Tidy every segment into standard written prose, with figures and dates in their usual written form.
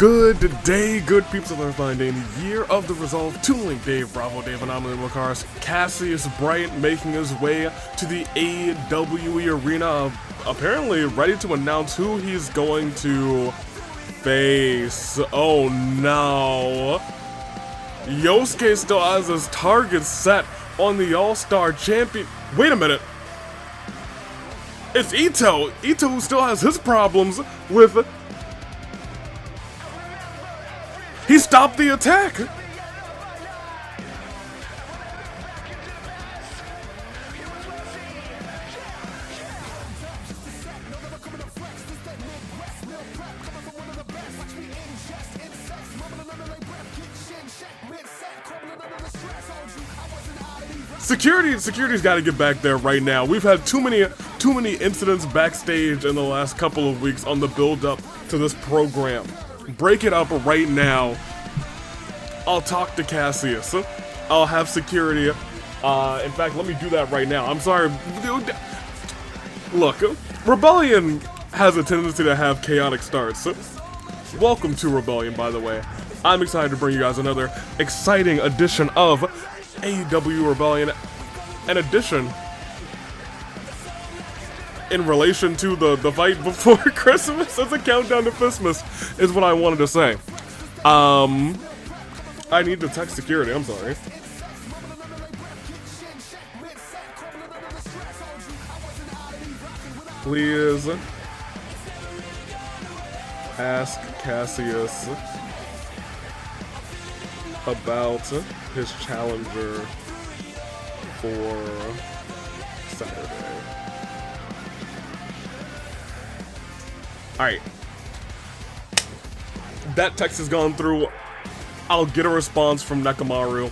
Good day, good peeps of the fine day in the year of the resolve. Toon Link Dave, Bravo Dave, Anomaly Macars, Cassius Bright making his way to the AWE arena, apparently ready to announce who he's going to face. Oh no. Yosuke still has his target set on the All-Star champion. Wait a minute. It's Ito. Ito who still has his problems with... He stopped the attack! Security's got to get back there right now. We've had too many incidents backstage in the last couple of weeks on the build-up to this program. Break it up right now. I'll talk to Cassius. I'll have security. In fact, let me do that right now. I'm sorry. Dude. Look, Rebellion has a tendency to have chaotic starts. Welcome to Rebellion, by the way. I'm excited to bring you guys another exciting edition of AEW Rebellion. An edition in relation to the fight before Christmas. As a countdown to Christmas is what I wanted to say. I need to text security, I'm sorry. Please ask Cassius about his challenger for Saturday. Alright. That text has gone through. I'll get a response from Nekamaru.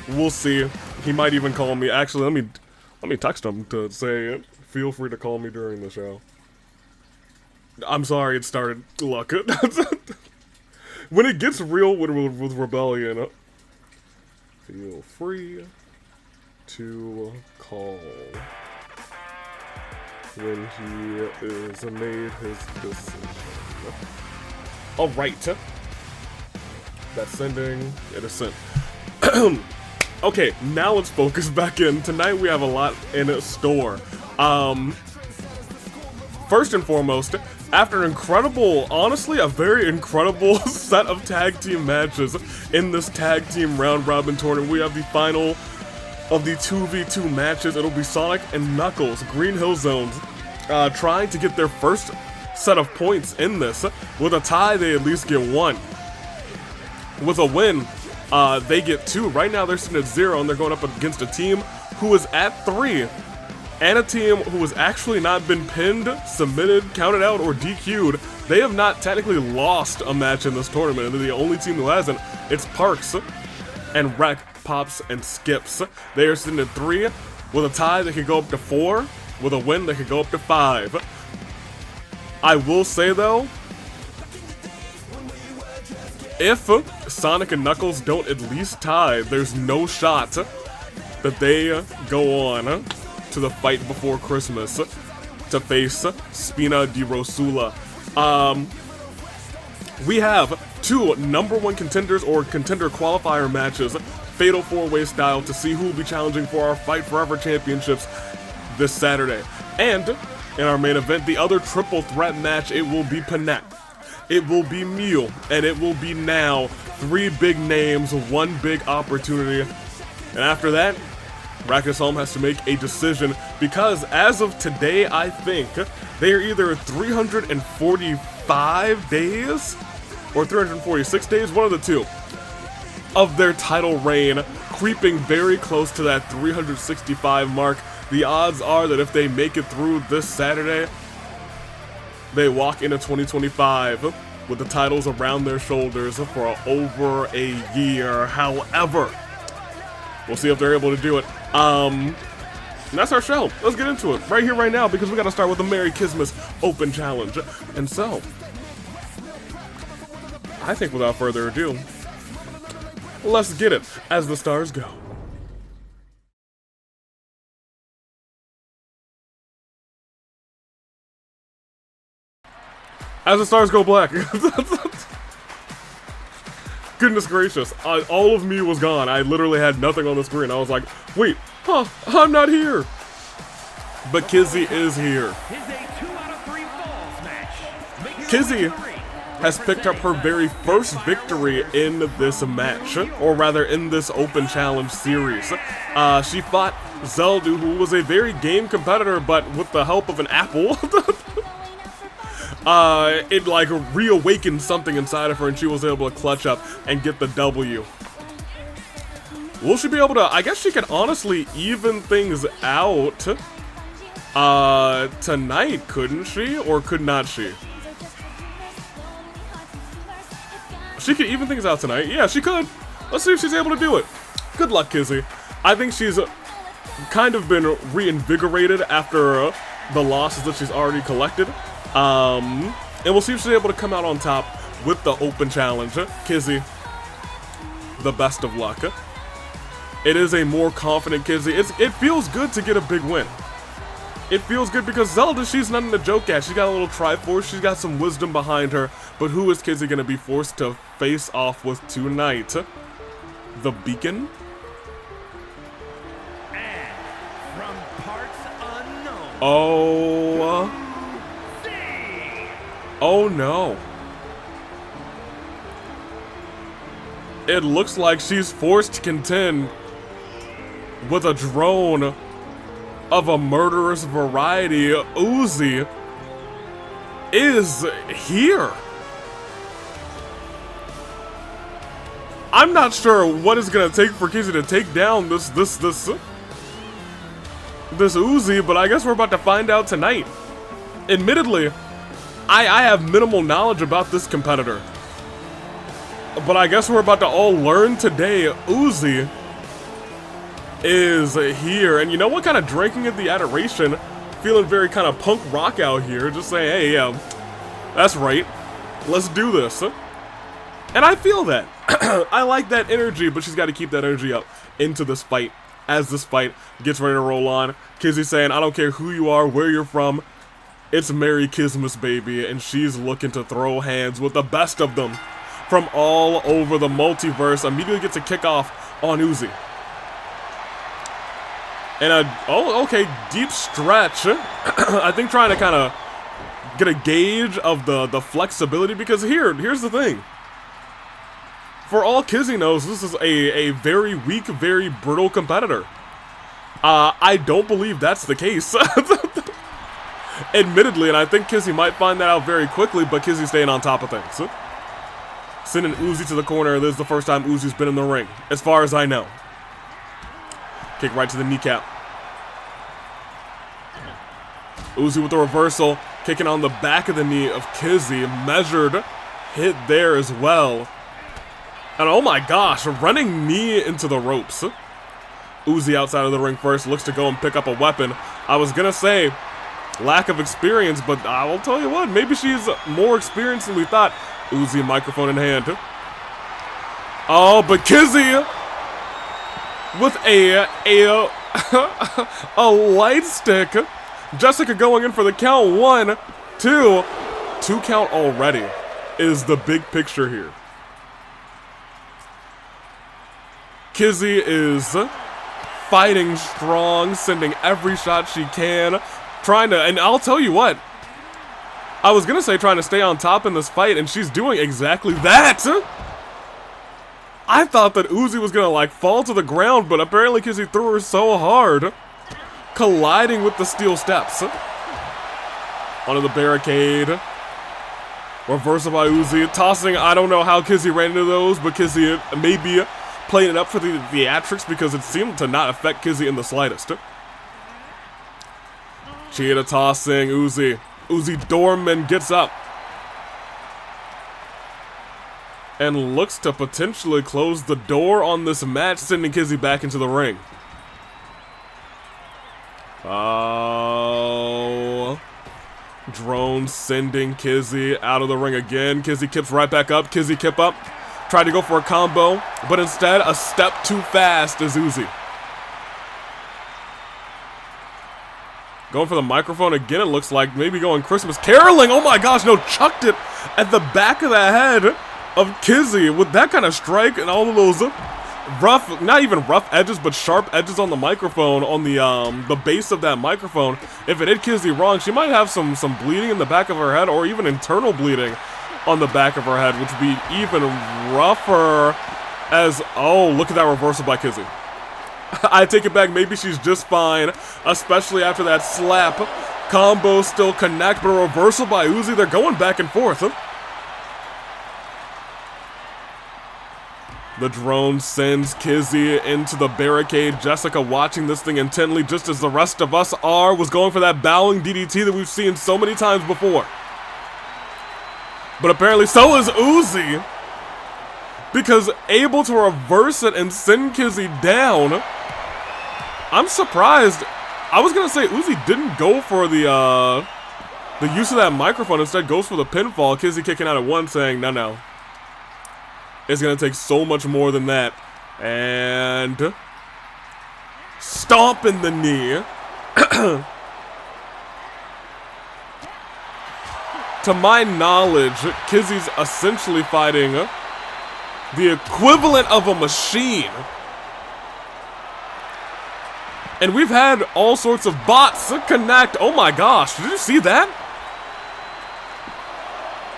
We'll see. He might even call me. Actually, let me text him to say, feel free to call me during the show. I'm sorry it started. Look. When it gets real with Rebellion, feel free to call when he is made his decision. Alright. That's sending. It is sent. Okay, now let's focus back in. Tonight we have a lot in store. First and foremost, after an incredible, honestly, a very incredible set of tag team matches in this tag team round robin tournament, we have the final of the 2v2 matches. It'll be Sonic and Knuckles, Green Hill Zones, trying to get their first set of points in this. With a tie, they at least get 1. With a win, they get 2. Right now, they're sitting at 0, and they're going up against a team who is at 3. And a team who has actually not been pinned, submitted, counted out, or DQ'd. They have not technically lost a match in this tournament, and they're the only team who hasn't. It's Parks and Wreck, Pops, and Skips. They are sitting at 3. With a tie, they could go up to 4. With a win, they could go up to 5. I will say, though, if Sonic and Knuckles don't at least tie, there's no shot that they go on to the fight before Christmas to face Spina di Rosula. We have 2 #1 contenders or contender qualifier matches, Fatal 4-Way style, to see who will be challenging for our Fight Forever championships this Saturday. And in our main event, the other triple threat match, it will be Panette, it will be Miu, and it will be Nao. 3 big names, 1 big opportunity. And after that, Racket of Solm has to make a decision, because as of today, I think they are either 345 days or 346 days, one of the two, of their title reign, creeping very close to that 365 mark. The odds are that if they make it through this Saturday, they walk into 2025 with the titles around their shoulders for over a year. However, we'll see if they're able to do it. And that's our show. Let's get into it right here, right now, because we got to start with the Merry Kizz-mas Open Challenge. And so, I think without further ado, let's get it as the stars go. As the stars go black. Goodness gracious, all of me was gone. I literally had nothing on the screen. I was like, wait, huh, I'm not here. But Kizzy is here. Kizzy has picked up her very first victory in this match, or rather in this Open Challenge series. She fought Zelda, who was a very game competitor, but with the help of an apple, it like reawakened something inside of her and she was able to clutch up and get the W. Will she be able to, I guess she could honestly even things out tonight, couldn't she? Or could not she? She could even things out tonight. Yeah, she could. Let's see if she's able to do it. Good luck, Kizzy. I think she's kind of been reinvigorated after the losses that she's already collected. And we'll see if she's able to come out on top with the Open Challenge. Kizzy, the best of luck. It is a more confident Kizzy. It feels good to get a big win. It feels good because Zelda, she's nothing to joke at. She's got a little Triforce, she's got some wisdom behind her. But who is Kizzy going to be forced to face off with tonight? The Beacon? And from parts unknown. Oh no. It looks like she's forced to contend with a drone of a murderous variety. Uzi is here. I'm not sure what it's gonna take for Kizzy to take down this Uzi, but I guess we're about to find out tonight. Admittedly, I have minimal knowledge about this competitor, but I guess we're about to all learn today. Uzi is here, and you know what? Kind of drinking at the adoration, feeling very kind of punk rock out here, just saying, hey, that's right, let's do this. And I feel that. I like that energy, but she's got to keep that energy up into this fight. As this fight gets ready to roll on, Kizzy saying, I don't care who you are, where you're from, it's Merry Kizz-mas, baby, and she's looking to throw hands with the best of them from all over the multiverse. Immediately gets a kickoff on Uzi. And okay, deep stretch. I think trying to kind of get a gauge of the flexibility, because here's the thing. For all Kizzy knows, this is a very weak, very brittle competitor. I don't believe that's the case. Admittedly, and I think Kizzy might find that out very quickly, but Kizzy's staying on top of things. Sending Uzi to the corner. This is the first time Uzi's been in the ring, as far as I know. Kick right to the kneecap. Uzi with the reversal, kicking on the back of the knee of Kizzy. Measured hit there as well. And oh my gosh, a running knee into the ropes. Uzi outside of the ring first, looks to go and pick up a weapon. I was gonna say lack of experience, but I will tell you what, maybe she's more experienced than we thought. Uzi, microphone in hand. Oh, but Kizzy with a light stick. Jessica going in for the count. 1, 2. 2 count already is the big picture here. Kizzy is fighting strong, sending every shot she can, trying to, and I'll tell you what, I was gonna say trying to stay on top in this fight, and she's doing exactly that. I thought that Uzi was gonna like fall to the ground, but apparently Kizzy threw her so hard, colliding with the steel steps. Onto the barricade. Reversal by Uzi, tossing, I don't know how Kizzy ran into those, but Kizzy maybe playing it up for the theatrics because it seemed to not affect Kizzy in the slightest. Cheetah tossing Uzi. Uzi Dorman gets up and looks to potentially close the door on this match, sending Kizzy back into the ring. Oh, drone sending Kizzy out of the ring again. Kizzy kips right back up. Kizzy kip up. Tried to go for a combo, but instead a step too fast is Uzi. Going for the microphone again, it looks like maybe going Christmas caroling. Oh my gosh, no, chucked it at the back of the head of Kizzy with that kind of strike and all of those rough, not even rough edges, but sharp edges on the microphone, on the base of that microphone. If it hit Kizzy wrong, she might have some bleeding in the back of her head, or even internal bleeding on the back of her head, which would be even rougher as, oh, look at that reversal by Kizzy. I take it back, maybe she's just fine, especially after that slap. Combo still connect, but a reversal by Uzi. They're going back and forth. The drone sends Kizzy into the barricade. Jessica, watching this thing intently, just as the rest of us are, was going for that bowing DDT that we've seen so many times before. But apparently so is Uzi, because able to reverse it and send Kizzy down. I'm surprised. I was gonna say Uzi didn't go for the use of that microphone, instead goes for the pinfall. Kizzy kicking out at one, saying, no. It's gonna take so much more than that. And stomping the knee. To my knowledge, Kizzy's essentially fighting the equivalent of a machine. And we've had all sorts of bots connect. Oh my gosh, did you see that?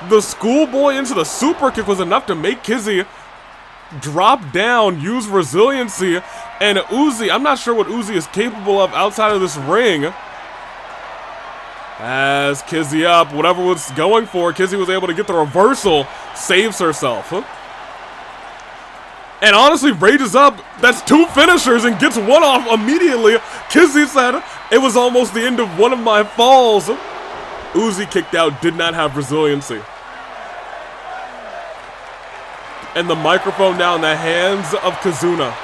The schoolboy into the super kick was enough to make Kizzy drop down, use resiliency, and Uzi, I'm not sure what Uzi is capable of outside of this ring. As Kizzy up, whatever was going for, Kizzy was able to get the reversal, saves herself. And honestly, rages up, that's two finishers and gets one off immediately. Kizzy said, it was almost the end of one of my falls. Uzi kicked out, did not have resiliency. And the microphone now in the hands of Kizuna.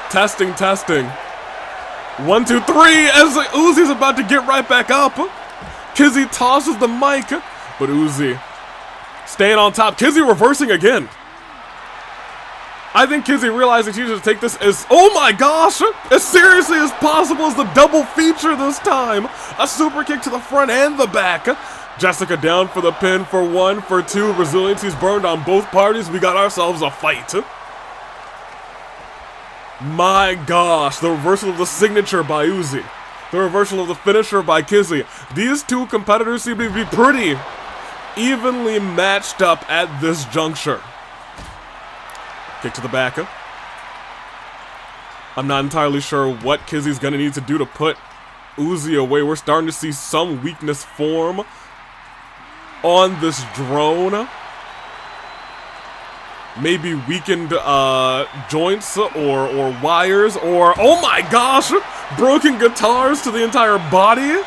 Testing, testing. 1, 2, 3, as Uzi's about to get right back up. Kizzy tosses the mic, but Uzi staying on top. Kizzy reversing again. I think Kizzy realizing she should take this as, oh my gosh, as seriously as possible as the double feature this time. A super kick to the front and the back. Jessica down for the pin for 1, for 2. Resiliency's burned on both parties. We got ourselves a fight. My gosh, the reversal of the signature by Uzi. The reversal of the finisher by Kizzy. These two competitors seem to be pretty evenly matched up at this juncture. Kick to the back. I'm not entirely sure what Kizzy's gonna need to do to put Uzi away. We're starting to see some weakness form on this drone. Maybe weakened joints or wires, or, oh my gosh, broken guitars to the entire body.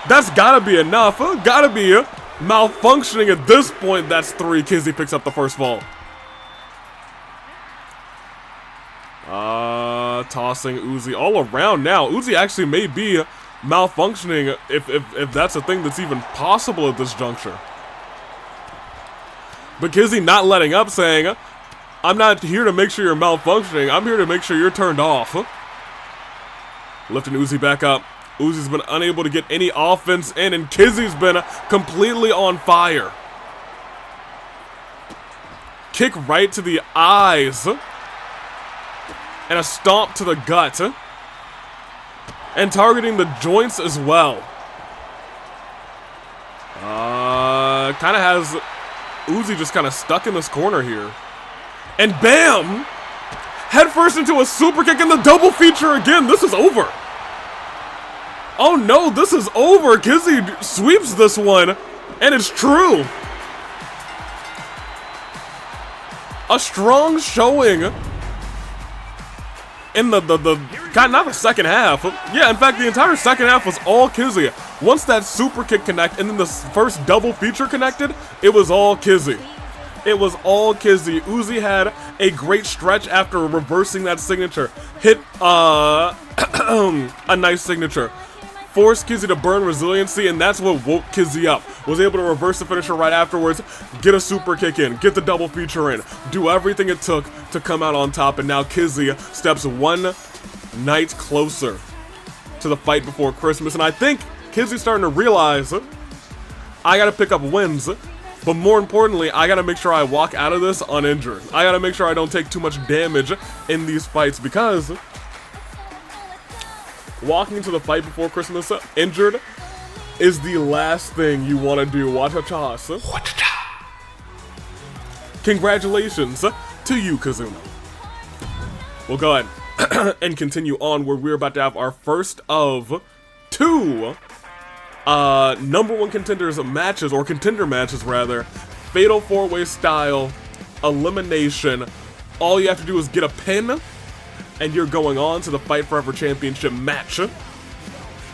That's gotta be enough. Gotta be malfunctioning at this point. That's 3. Kizzy picks up the first fall. Tossing Uzi all around now. Uzi actually may be malfunctioning, if that's a thing that's even possible at this juncture. But Kizzy not letting up, saying, I'm not here to make sure you're malfunctioning, I'm here to make sure you're turned off. Lifting Uzi back up. Uzi's been unable to get any offense in, and Kizzy's been completely on fire. Kick right to the eyes. And a stomp to the gut. And targeting the joints as well. Kind of has Uzi just kind of stuck in this corner here. And bam! Head first into a super kick and the double feature again. This is over. Oh no, this is over. Kizzy sweeps this one. And it's true. A strong showing in the not the second half. Yeah, in fact, the entire second half was all Kizzy. Once that super kick connect and then the first double feature connected, it was all Kizzy. It was all Kizzy. Uzi had a great stretch after reversing that signature. Hit a nice signature. Forced Kizzy to burn resiliency, and that's what woke Kizzy up. Was able to reverse the finisher right afterwards, get a super kick in, get the double feature in, do everything it took to come out on top, and now Kizzy steps one night closer to the fight before Christmas. And I think Kizzy's starting to realize, I gotta pick up wins But more importantly, I gotta make sure I walk out of this uninjured. I gotta make sure I don't take too much damage in these fights, because walking into the fight before Christmas injured is the last thing you want to do. Watch-a-chas. Congratulations to you, Kazuma. We'll go ahead and continue on, where we're about to have our first of two #1 contenders matches, or contender matches rather. Fatal 4-way style elimination. All you have to do is get a pin, and you're going on to the Fight Forever Championship match.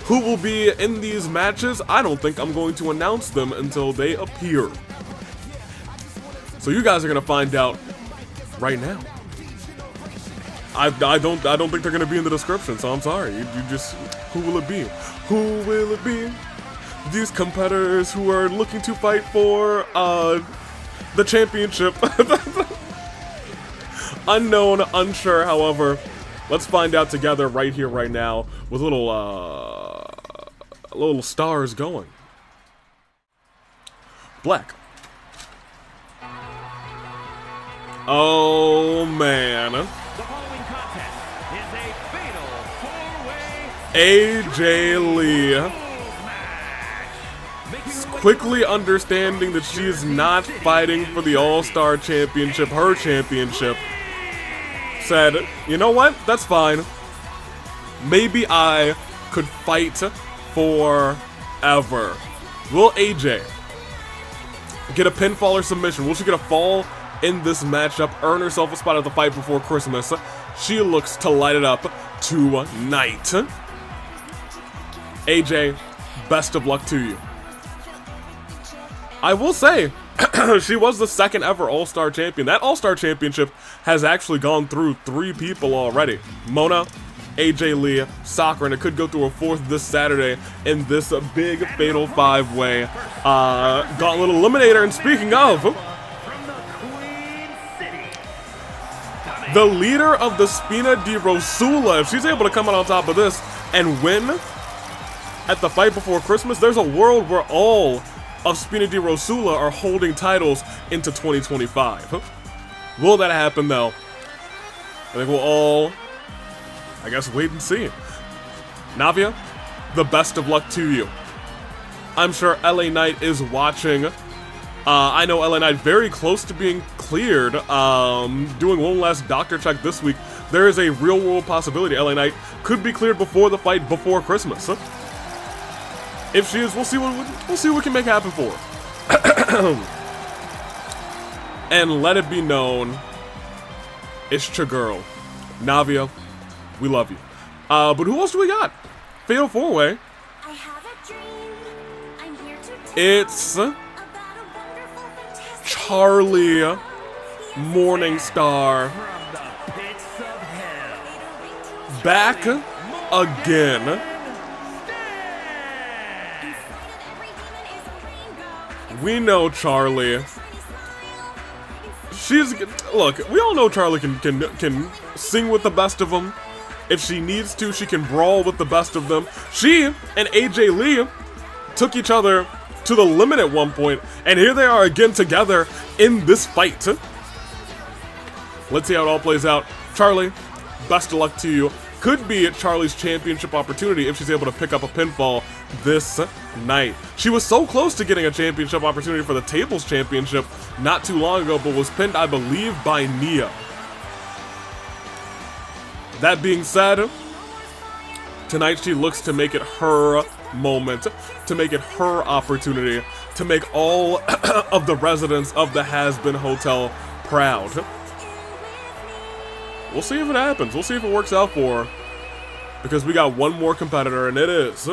Who will be in these matches? I don't think I'm going to announce them until they appear. So you guys are gonna find out right now. I don't think they're gonna be in the description, so I'm sorry. You just, who will it be? Who will it be? These competitors who are looking to fight for the championship. Unknown, unsure, however. Let's find out together right here, right now, with little stars going. Black. Oh man. The following contest is a fatal 4-way AJ Lee, quickly understanding that she is not fighting for the All-Star Championship, her championship, said, you know what, that's fine. Maybe I could fight forever. Will AJ get a pinfall or submission? Will she get a fall in this matchup, earn herself a spot at the Fight Before Christmas? She looks to light it up tonight. AJ, best of luck to you. I will say, she was the second ever All-Star Champion. That All-Star Championship has actually gone through 3 people already. Mona, AJ Lee, Sakura, and it could go through a 4th this Saturday in this big Fatal 5-way Gauntlet Eliminator. And speaking of, the leader of the Spina di Rosula, if she's able to come out on top of this and win at the Fight Before Christmas, there's a world where all of Spina di Rosula are holding titles into 2025. Will that happen though? I think we'll all, I guess, wait and see. Navia, the best of luck to you. I'm sure LA Knight is watching. I know LA Knight very close to being cleared, doing one last doctor check this week. There is a real world possibility LA Knight could be cleared before the Fight Before Christmas. If she is, we'll see what we can make happen for her. And let it be known, it's your girl, Navia. We love you. But who else do we got? Fatal 4-way. I have a dream. I'm here to tell It's about a wonderful, fantastic Charlie Morningstar from the pits of hell. back again. We know Charlie. Look, we all know Charlie can sing with the best of them. If she needs to, she can brawl with the best of them. She and AJ Lee took each other to the limit at one point, and here they are again together in this fight. Let's see how it all plays out. Charlie, best of luck to you. Could be Charlie's championship opportunity if she's able to pick up a pinfall this night. She was so close to getting a championship opportunity for the Tables Championship not too long ago, but was pinned, I believe, by Nia. That being said, tonight she looks to make it her moment, to make it her opportunity, to make all of the residents of the Has-Been Hotel proud. We'll see if it happens. We'll see if it works out for her. Because we got one more competitor, and it is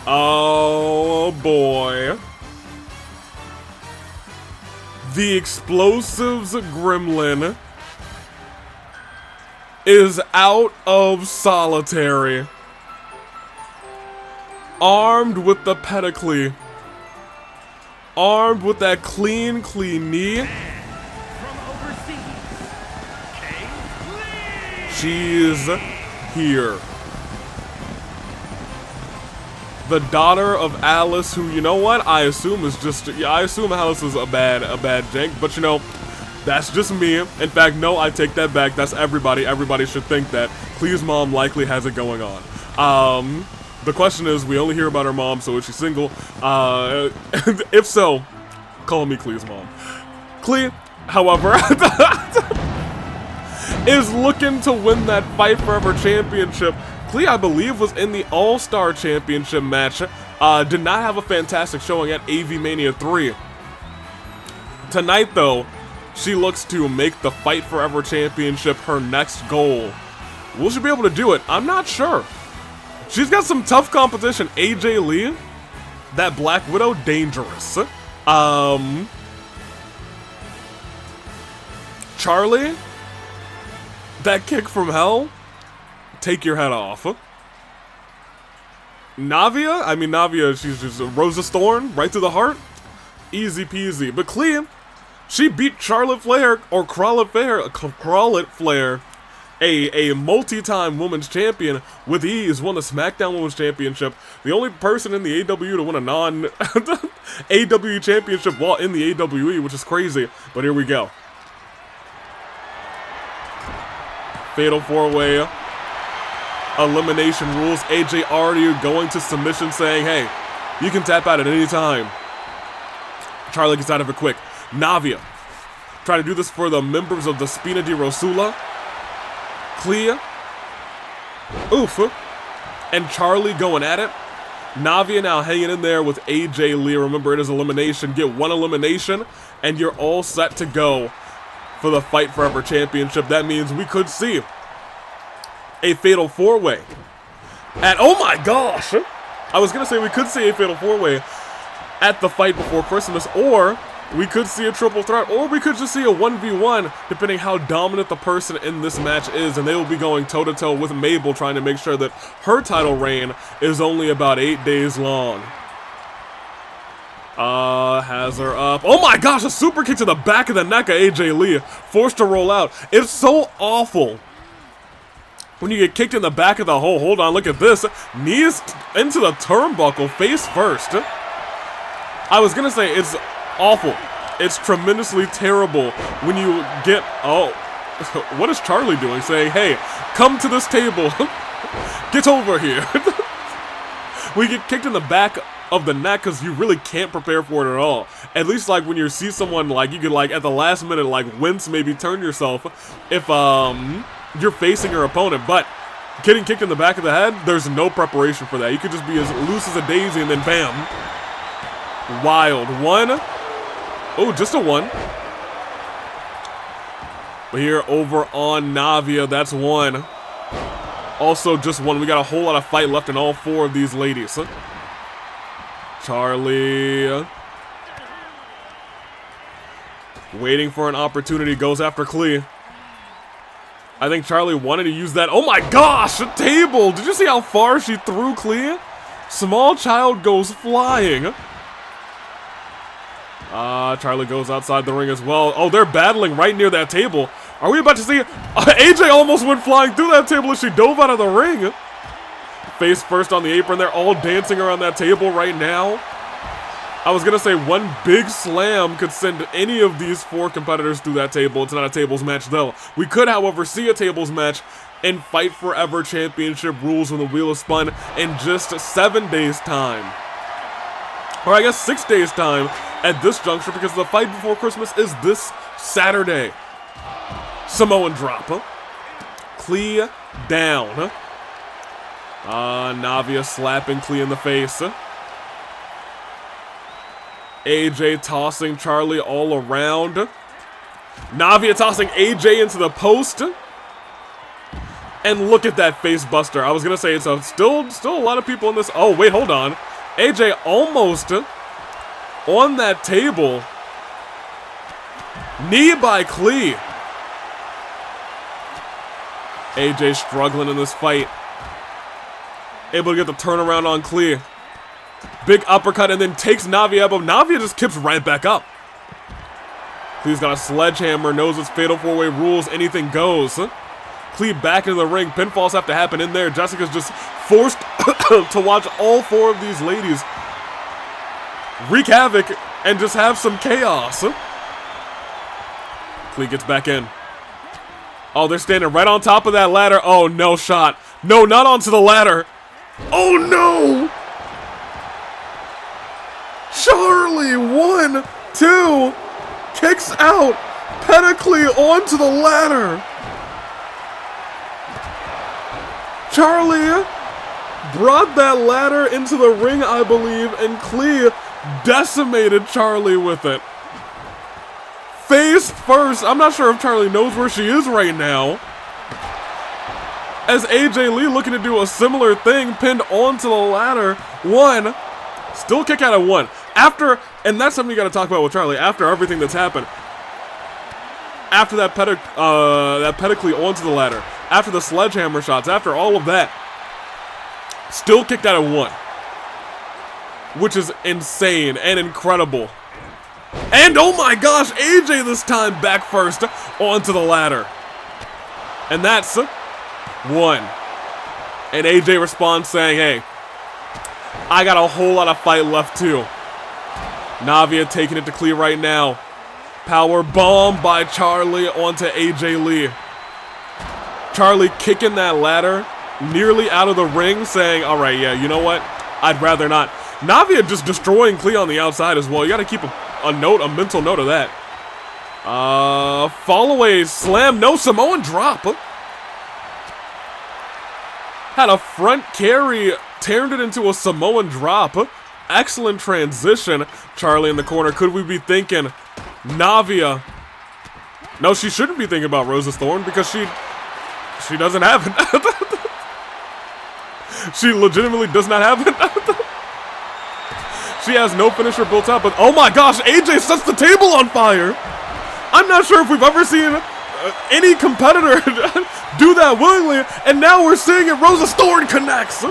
oh boy. The Explosives Gremlin is out of solitary. Armed with the pedicle. Armed with that clean knee. From overseas, She's here. the daughter of Alice, who, you know what, I assume is just, yeah, I assume Alice is a bad jank, but you know, that's just me. In fact, no, I take that back. That's everybody. Everybody should think that. Klee's mom likely has it going on. The question is, we only hear about her mom, so is she single? If so, call me Klee's mom. Klee, however, is looking to win that Fight Forever Championship. Klee, I believe, was in the All-Star Championship match. Did not have a fantastic showing at AV Mania 3. Tonight, though, she looks to make the Fight Forever Championship her next goal. Will she be able to do it? I'm not sure. She's got some tough competition. AJ Lee, that Black Widow, dangerous. Charlie, that kick from hell, take your head off. Navia, she's just a Rosa Thorn, right to the heart. Easy peasy. But Klee, she beat Charlotte Flair, or Crawlet Flair, a multi-time women's champion, with ease, won the SmackDown Women's Championship. The only person in the AW to win a non-AW championship while in the AWE, which is crazy. But here we go. Fatal 4-way. Elimination rules. AJ already going to submission saying, hey, you can tap out at any time. Charlie gets out of it quick. Navia, trying to do this for the members of the Spina di Rosula. Klee, oof, and Charlie going at it. Navia now hanging in there with AJ Lee. Remember, it is elimination. Get one elimination, and you're all set to go for the Fight Forever Championship. That means we could see a Fatal 4-way. And oh my gosh, I was gonna say we could see a Fatal 4-way at the Fight Before Christmas, or we could see a triple threat, or we could just see a 1v1, depending how dominant the person in this match is, and they will be going toe-to-toe with Mabel, trying to make sure that her title reign is only about 8 days long. Has her up. Oh my gosh, a super kick to the back of the neck of AJ Lee, forced to roll out. It's so awful when you get kicked in the back of the hole. Hold on, look at this. Knees into the turnbuckle, face first. I was gonna say, it's awful. It's tremendously terrible when you get, oh, what is Charlie doing? Saying, hey, come to this table. Get over here. We get kicked in the back of the neck because you really can't prepare for it at all. At least like when you see someone, like you could like at the last minute like wince, maybe turn yourself if you're facing your opponent. But getting kicked in the back of the head, there's no preparation for that. You could just be as loose as a daisy and then bam. Wild. One. Oh, just a one. But here over on Navia, that's one. Also just one. We got a whole lot of fight left in all four of these ladies. Charlie. Waiting for an opportunity, goes after Klee. I think Charlie wanted to use that. Oh my gosh, a table! Did you see how far she threw Klee? Small child goes flying. Charlie goes outside the ring as well. Oh, they're battling right near that table. Are we about to see? AJ almost went flying through that table as she dove out of the ring. Face first on the apron. They're all dancing around that table right now. I was gonna say one big slam could send any of these four competitors through that table. It's not a tables match though. We could, however, see a tables match in Fight Forever Championship rules when the wheel is spun in just 7 days time. Or I guess 6 days time at this juncture, because the Fight Before Christmas is this Saturday. Samoan drop. Klee down. Navia slapping Klee in the face. AJ tossing Charlie all around. Navia tossing AJ into the post. And look at that face buster. I was gonna say it's still a lot of people in this. Oh wait, hold on. AJ almost on that table. Knee by Klee. AJ struggling in this fight. Able to get the turnaround on Klee. Big uppercut and then takes Navia up. Navia just kips right back up. Klee's got a sledgehammer, knows it's Fatal 4-Way rules, anything goes. Klee back into the ring. Pinfalls have to happen in there. Jessica's just forced to watch all 4 of these ladies wreak havoc and just have some chaos. Klee gets back in. Oh, they're standing right on top of that ladder. Oh, no shot. No, not onto the ladder. Oh, no. Charlie, 1, 2, kicks out. Klee onto the ladder. Charlie brought that ladder into the ring, I believe, and Klee decimated Charlie with it. Face first. I'm not sure if Charlie knows where she is right now. As AJ Lee looking to do a similar thing, pinned onto the ladder. 1. Still kick out of 1. After, and that's something you gotta talk about with Charlie, after everything that's happened. After that Klee onto the ladder. After the sledgehammer shots. After all of that. Still kicked out of 1. Which is insane and incredible. And oh my gosh, AJ this time back first onto the ladder. And that's 1. And AJ responds saying, hey, I got a whole lot of fight left too. Navia taking it to Klee right now. Power bomb by Charlie onto AJ Lee. Charlie kicking that ladder nearly out of the ring saying, alright, yeah, you know what? I'd rather not. Navia just destroying Klee on the outside as well. You gotta keep a mental note of that. Fall away slam, no Samoan drop. Had a front carry, turned it into a Samoan drop. Excellent transition. Charlie in the corner. Could we be thinking Navia? No, she shouldn't be thinking about Rosa's Thorn because she doesn't have it. She legitimately does not have it. She has no finisher built up, but oh my gosh, AJ sets the table on fire. I'm not sure if we've ever seen any competitor do that willingly, and now we're seeing it. Rosa's Thorn connects.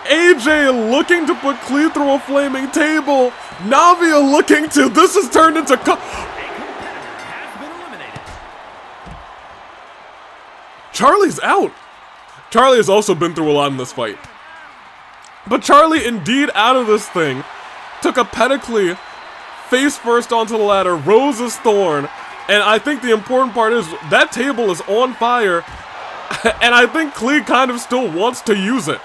AJ looking to put Klee through a flaming table. Navia looking to, this has turned into... Charlie's out. Charlie has also been through a lot in this fight. But Charlie indeed out of this thing. Took a Klee face first onto the ladder, Rosa's Thorn. And I think the important part is that table is on fire. And I think Klee kind of still wants to use it.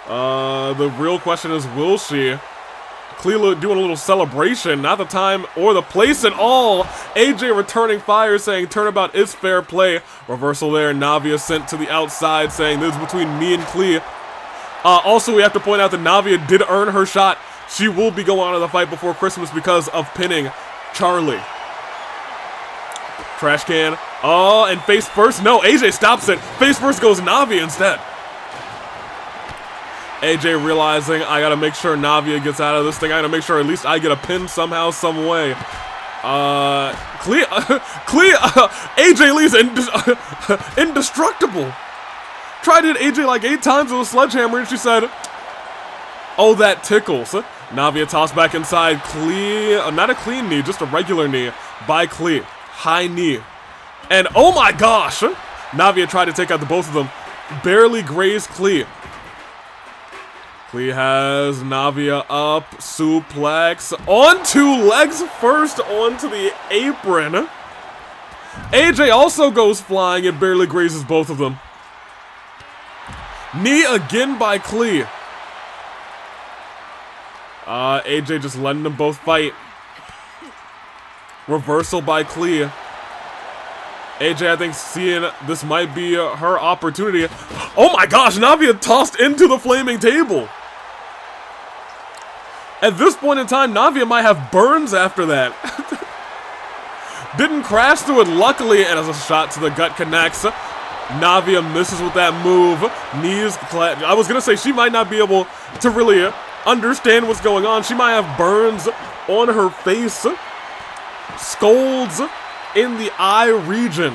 The real question is, will she? Klee doing a little celebration, not the time or the place at all. AJ returning fire saying turnabout is fair play. Reversal there, Navia sent to the outside saying this is between me and Klee. Also, we have to point out that Navia did earn her shot. She will be going out of the fight before Christmas because of pinning Charlie. Trash can. Oh, and face first. No, AJ stops it. Face first goes Navia instead. AJ realizing I gotta make sure Navia gets out of this thing. I gotta make sure at least I get a pin somehow, some way. AJ Lee's indestructible. Tried it AJ like 8 times with a sledgehammer and she said, oh, that tickles. Navia tossed back inside. Klee, not a clean knee, just a regular knee by Klee. High knee. And oh my gosh, Navia tried to take out the both of them. Barely grazed Klee. Klee has Navia up, suplex, onto legs first, onto the apron. AJ also goes flying and barely grazes both of them. Knee again by Klee. AJ just letting them both fight. Reversal by Klee. AJ, I think, seeing this might be her opportunity. Oh my gosh, Navia tossed into the flaming table. At this point in time, Navia might have burns after that. Didn't crash through it, luckily, and as a shot to the gut connects. Navia misses with that move. Knees, I was going to say she might not be able to really understand what's going on. She might have burns on her face. Scolds in the eye region.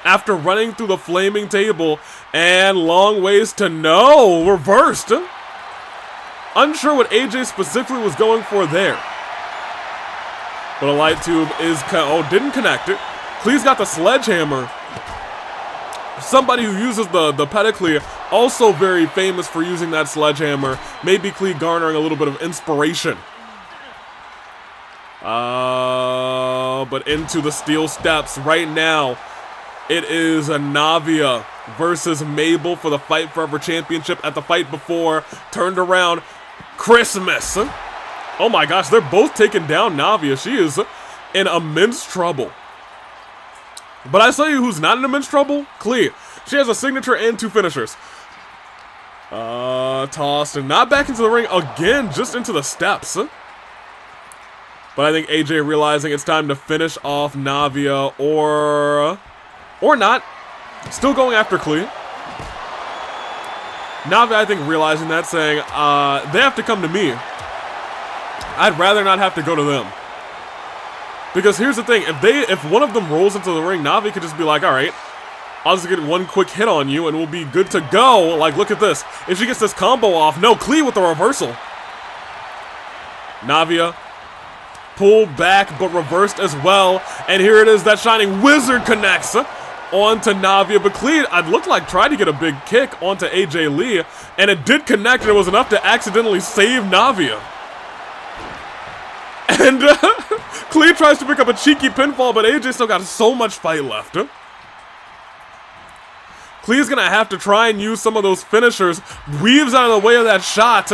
After running through the flaming table. And long ways to no. Reversed. Unsure what AJ specifically was going for there. But a light tube is, didn't connect it. Klee's got the sledgehammer. somebody who uses the pediclear, also very famous for using that sledgehammer. Maybe Klee garnering a little bit of inspiration. But into the steel steps right now. It is a Navia versus Mabel for the Fight Forever Championship. At the fight before, turned around, Kizz-mas. Oh my gosh, they're both taking down Navia. She is in immense trouble. But I tell you who's not in immense trouble? Klee. She has a signature and 2 finishers. Tossed and not back into the ring again, just into the steps. But I think AJ realizing it's time to finish off Navia or not. Still going after Klee. Navia, I think, realizing that, saying, they have to come to me. I'd rather not have to go to them. Because here's the thing, if one of them rolls into the ring, Navia could just be like, alright, I'll just get one quick hit on you and we'll be good to go. Like, look at this. If she gets this combo off, no, Klee with the reversal. Navia pulled back, but reversed as well. And here it is, that Shining Wizard connects onto Navia. But Klee, it looked like, tried to get a big kick onto AJ Lee. And it did connect, and it was enough to accidentally save Navia. And Klee tries to pick up a cheeky pinfall, but AJ still got so much fight left. Klee's gonna have to try and use some of those finishers. Weaves out of the way of that shot.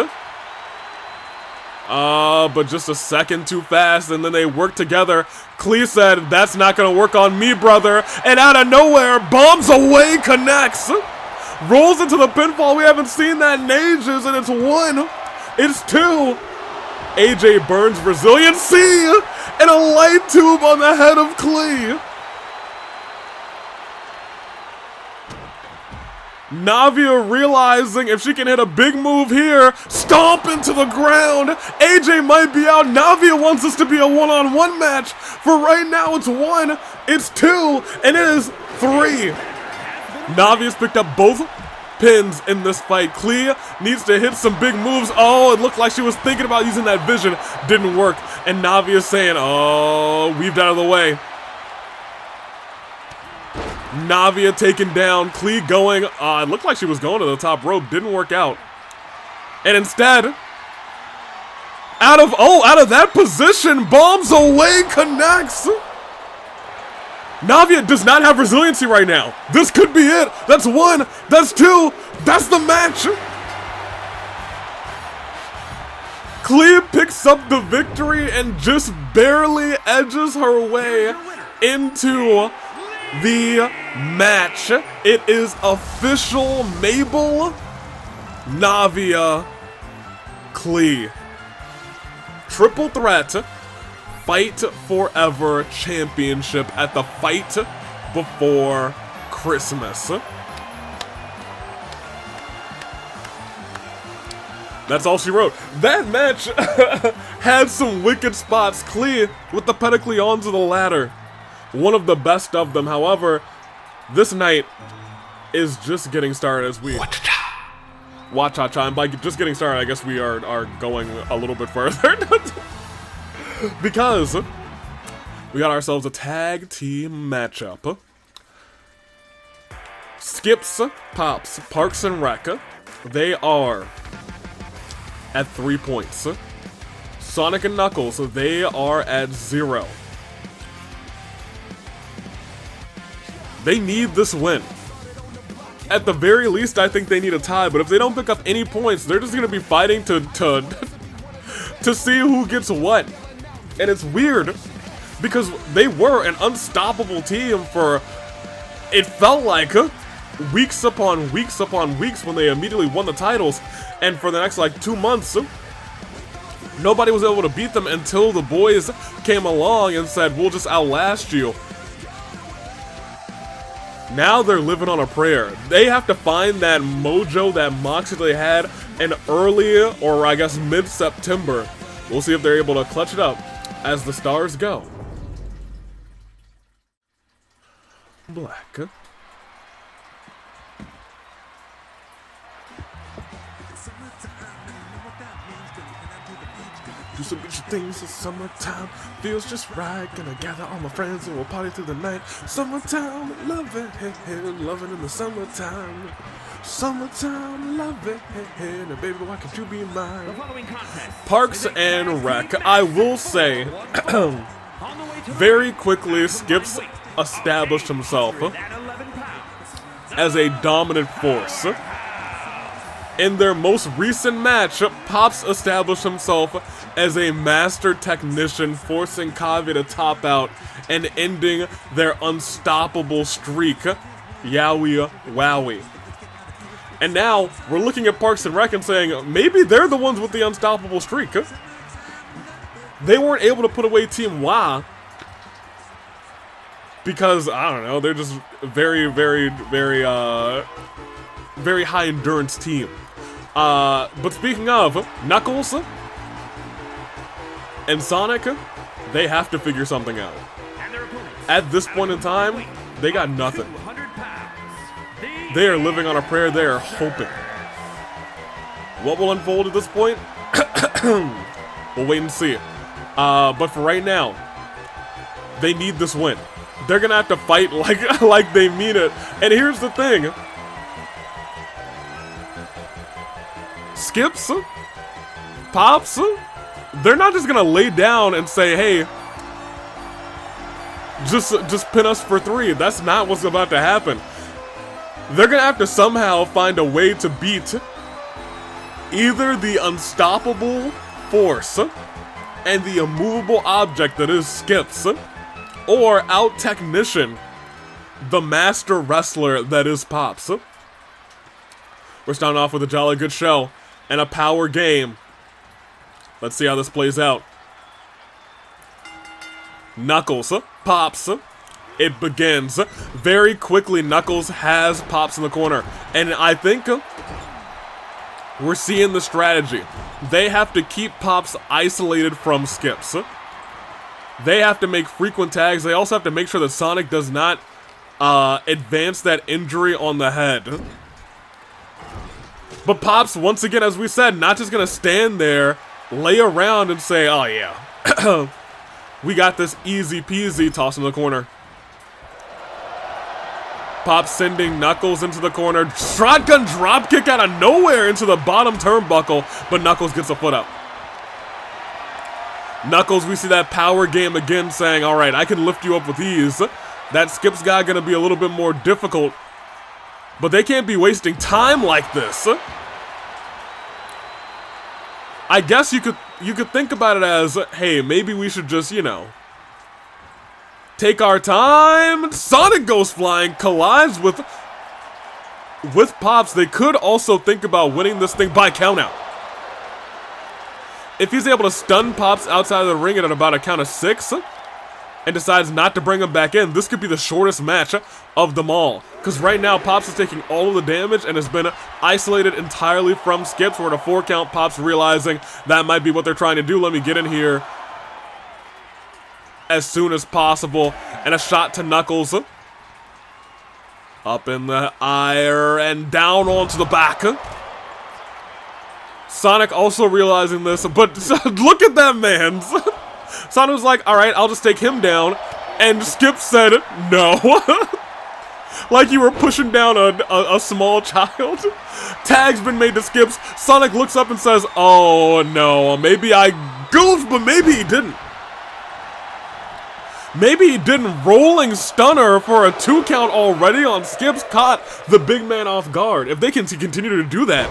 But just a second too fast, and then they work together. Klee said, that's not gonna work on me, brother. And out of nowhere, bombs away, connects. Rolls into the pinfall. We haven't seen that in ages, and it's 1. It's 2. AJ burns resiliency, and a light tube on the head of Klee. Navia realizing if she can hit a big move here, stomp into the ground. AJ might be out. Navia wants this to be a one-on-one match. For right now, it's 1, it's 2, and it is 3. Navia's picked up both pins in this fight. Klee needs to hit some big moves. Oh, it looked like she was thinking about using that vision. Didn't work. And Navia's saying, oh, weaved out of the way. Navia taken down. Klee going, it looked like she was going to the top rope. Didn't work out. And instead, out of that position, bombs away, connects. Navia does not have resiliency right now. This could be it. That's 1, that's 2, that's the match. Klee picks up the victory and just barely edges her way into the match. It is official. Mabel, Navia, Klee. Triple threat. Fight Forever Championship at the Fight Before Christmas. That's all she wrote. That match had some wicked spots. Klee with the pediclear onto the ladder. One of the best of them. However, this night is just getting started as we... Wa-cha-cha. And by just getting started, I guess we are going a little bit further. Because we got ourselves a tag team matchup. Skips, Pops, Parks, and Rec. They are at 3 points. Sonic and Knuckles, they are at 0. They need this win. At the very least, I think they need a tie, but if they don't pick up any points, they're just going to be fighting to see who gets what. And it's weird, because they were an unstoppable team for, it felt like, weeks upon weeks upon weeks when they immediately won the titles. And for the next, like, 2 months, nobody was able to beat them until the boys came along and said, we'll just outlast you. Now they're living on a prayer. They have to find that mojo, that moxie they had in early, or I guess mid-September. We'll see if they're able to clutch it up as the stars go. Black. Do some beachy things, it's summertime. Feels just right. Gonna gather all my friends and we'll party through the night. Summertime, love it, love it in the summertime. Summertime, love it, and baby, why can't you be mine? Parks and Rec. I will say, very quickly, Skips established himself as a dominant force. In their most recent match, Pops established himself as a master technician, forcing Kavi to top out and ending their unstoppable streak. Yowie wowie. And now, we're looking at Parks and Rec and saying, maybe they're the ones with the unstoppable streak. They weren't able to put away Team Y because, I don't know, they're just very high endurance team. But speaking of, Knuckles and Sonic, they have to figure something out. At this point in time, they got nothing. They are living on a prayer. They are hoping. What will unfold at this point? We'll wait and see. But for right now, they need this win. They're gonna have to fight like they mean it. And here's the thing. Skips, Pops, they're not just gonna lay down and say, hey, just pin us for 3. That's not what's about to happen. They're gonna have to somehow find a way to beat either the unstoppable force and the immovable object that is Skips, or out-technician the master wrestler that is Pops. We're starting off with a jolly good show and a power game. Let's see how this plays out. Knuckles, Pops. It begins. Very quickly, Knuckles has Pops in the corner. And I think we're seeing the strategy. They have to keep Pops isolated from Skips. They have to make frequent tags. They also have to make sure that Sonic does not advance that injury on the head. But Pops, once again, as we said, not just going to stand there, lay around and say, oh yeah, we got this easy peasy, toss in the corner. Pops sending Knuckles into the corner. Shotgun dropkick out of nowhere into the bottom turnbuckle, but Knuckles gets a foot up. Knuckles, we see that power game again saying, alright, I can lift you up with ease. That Skips guy gonna be a little bit more difficult, but they can't be wasting time like this. I guess you could think about it as, hey, maybe we should just, you know, take our time. Sonic goes flying, collides with Pops. They could also think about winning this thing by countout. If he's able to stun Pops outside of the ring at about a count of 6 and decides not to bring him back in, this could be the shortest match of them all. Because right now, Pops is taking all of the damage and has been isolated entirely from Skips. We're at a 4 count, Pops realizing that might be what they're trying to do. Let me get in here as soon as possible. And a shot to Knuckles. Up in the air and down onto the back. Sonic also realizing this, but look at that man. Sonic was like, alright, I'll just take him down. And Skip said, no. Like you were pushing down a small child. Tag's been made to Skips. Sonic looks up and says, oh no, maybe I goofed, but maybe he didn't. Maybe he didn't. Rolling stunner for a 2 count already on Skips caught the big man off guard. If they can continue to do that,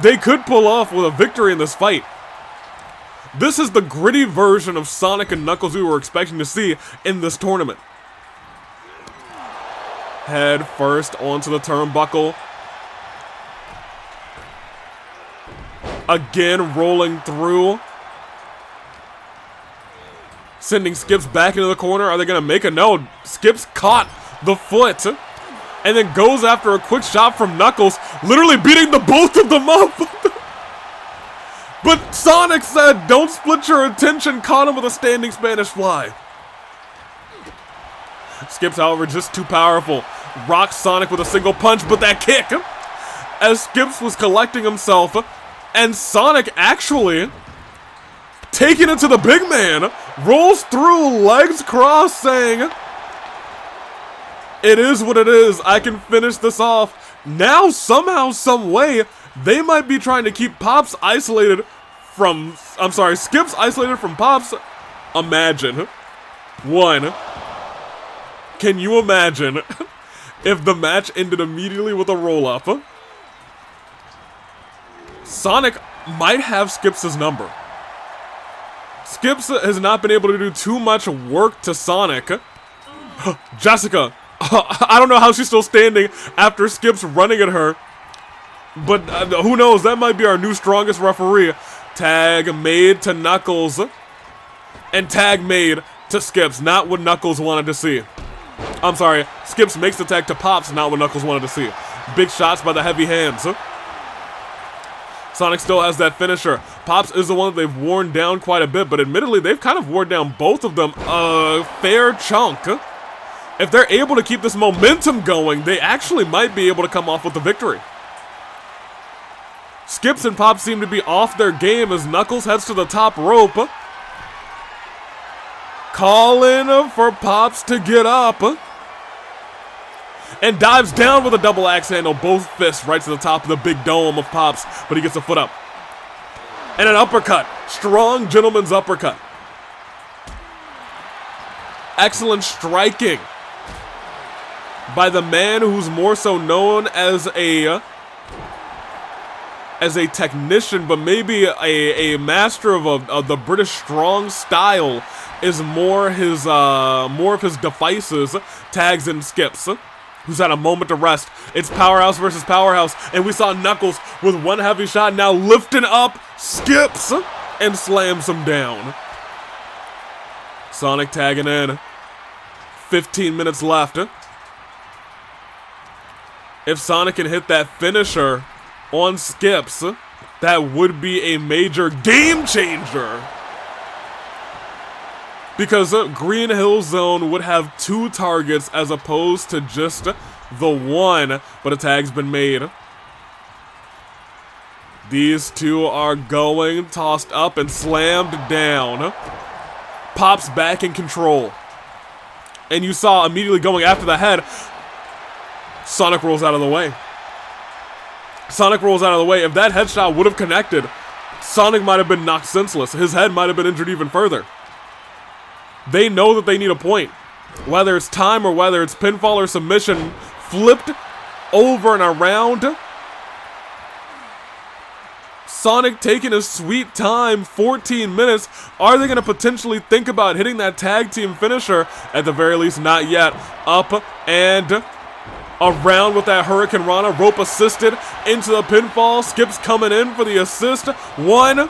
they could pull off with a victory in this fight. This is the gritty version of Sonic and Knuckles we were expecting to see in this tournament. Head first onto the turnbuckle. Again, rolling through. Sending Skips back into the corner. Are they going to make a no? Skips caught the foot. And then goes after a quick shot from Knuckles. Literally beating the both of them up. But Sonic said, don't split your attention. Caught him with a standing Spanish fly. Skips, however, just too powerful. Rocks Sonic with a single punch, but that kick. As Skips was collecting himself. And Sonic actually taking it to the big man. Rolls through, legs crossed, saying, it is what it is. I can finish this off. Now, somehow, some way, they might be trying to keep Pops isolated from, I'm sorry, Skips isolated from Pops. Imagine. One. Can you imagine if the match ended immediately with a roll-up? Sonic might have Skips' number. Skips has not been able to do too much work to Sonic. Jessica. I don't know how she's still standing after Skips running at her. But who knows, that might be our new strongest referee. Tag made to Knuckles. And tag made to Skips. Not what Knuckles wanted to see. I'm sorry, Skips makes the tag to Pops, not what Knuckles wanted to see. Big shots by the heavy hands. Sonic still has that finisher. Pops is the one that they've worn down quite a bit, but admittedly, they've kind of worn down both of them a fair chunk. If they're able to keep this momentum going, they actually might be able to come off with the victory. Skips and Pops seem to be off their game as Knuckles heads to the top rope. Calling for Pops to get up. And dives down with a double axe handle, both fists right to the top of the big dome of Pops, but he gets a foot up. And an uppercut. Strong gentleman's uppercut. Excellent striking by the man who's more so known as a technician, but maybe a master of the British strong style is more of his devices, tags and Skips, who's had a moment to rest. It's Powerhouse versus Powerhouse, and we saw Knuckles with one heavy shot now lifting up Skips and slams him down. Sonic tagging in. 15 minutes left. If Sonic can hit that finisher on Skips, that would be a major game changer. Because Green Hill Zone would have 2 targets as opposed to just the one, but a tag's been made. These two are going, tossed up and slammed down. Pops back in control. And you saw immediately going after the head, Sonic rolls out of the way. Sonic rolls out of the way. If that headshot would have connected, Sonic might have been knocked senseless. His head might have been injured even further. They know that they need a point. Whether it's time or whether it's pinfall or submission, flipped over and around. Sonic taking a sweet time, 14 minutes. Are they going to potentially think about hitting that tag team finisher? At the very least, not yet. Up and around with that Hurricane Rana, rope assisted into the pinfall. Skips coming in for the assist. One.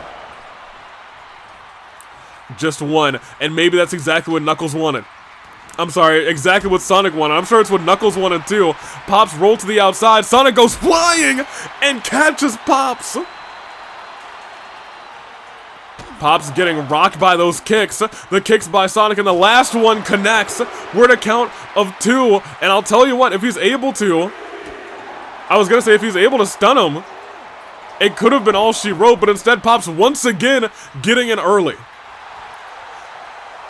Just one. And maybe that's exactly what Knuckles wanted. I'm sorry, exactly what Sonic wanted. I'm sure it's what Knuckles wanted too. Pops roll to the outside. Sonic goes flying and catches Pops. Pops getting rocked by those kicks. The kicks by Sonic, and the last one connects. We're at a count of 2. And I'll tell you what, if he's able to, I was going to say if he's able to stun him, it could have been all she wrote, but instead Pops once again getting in early.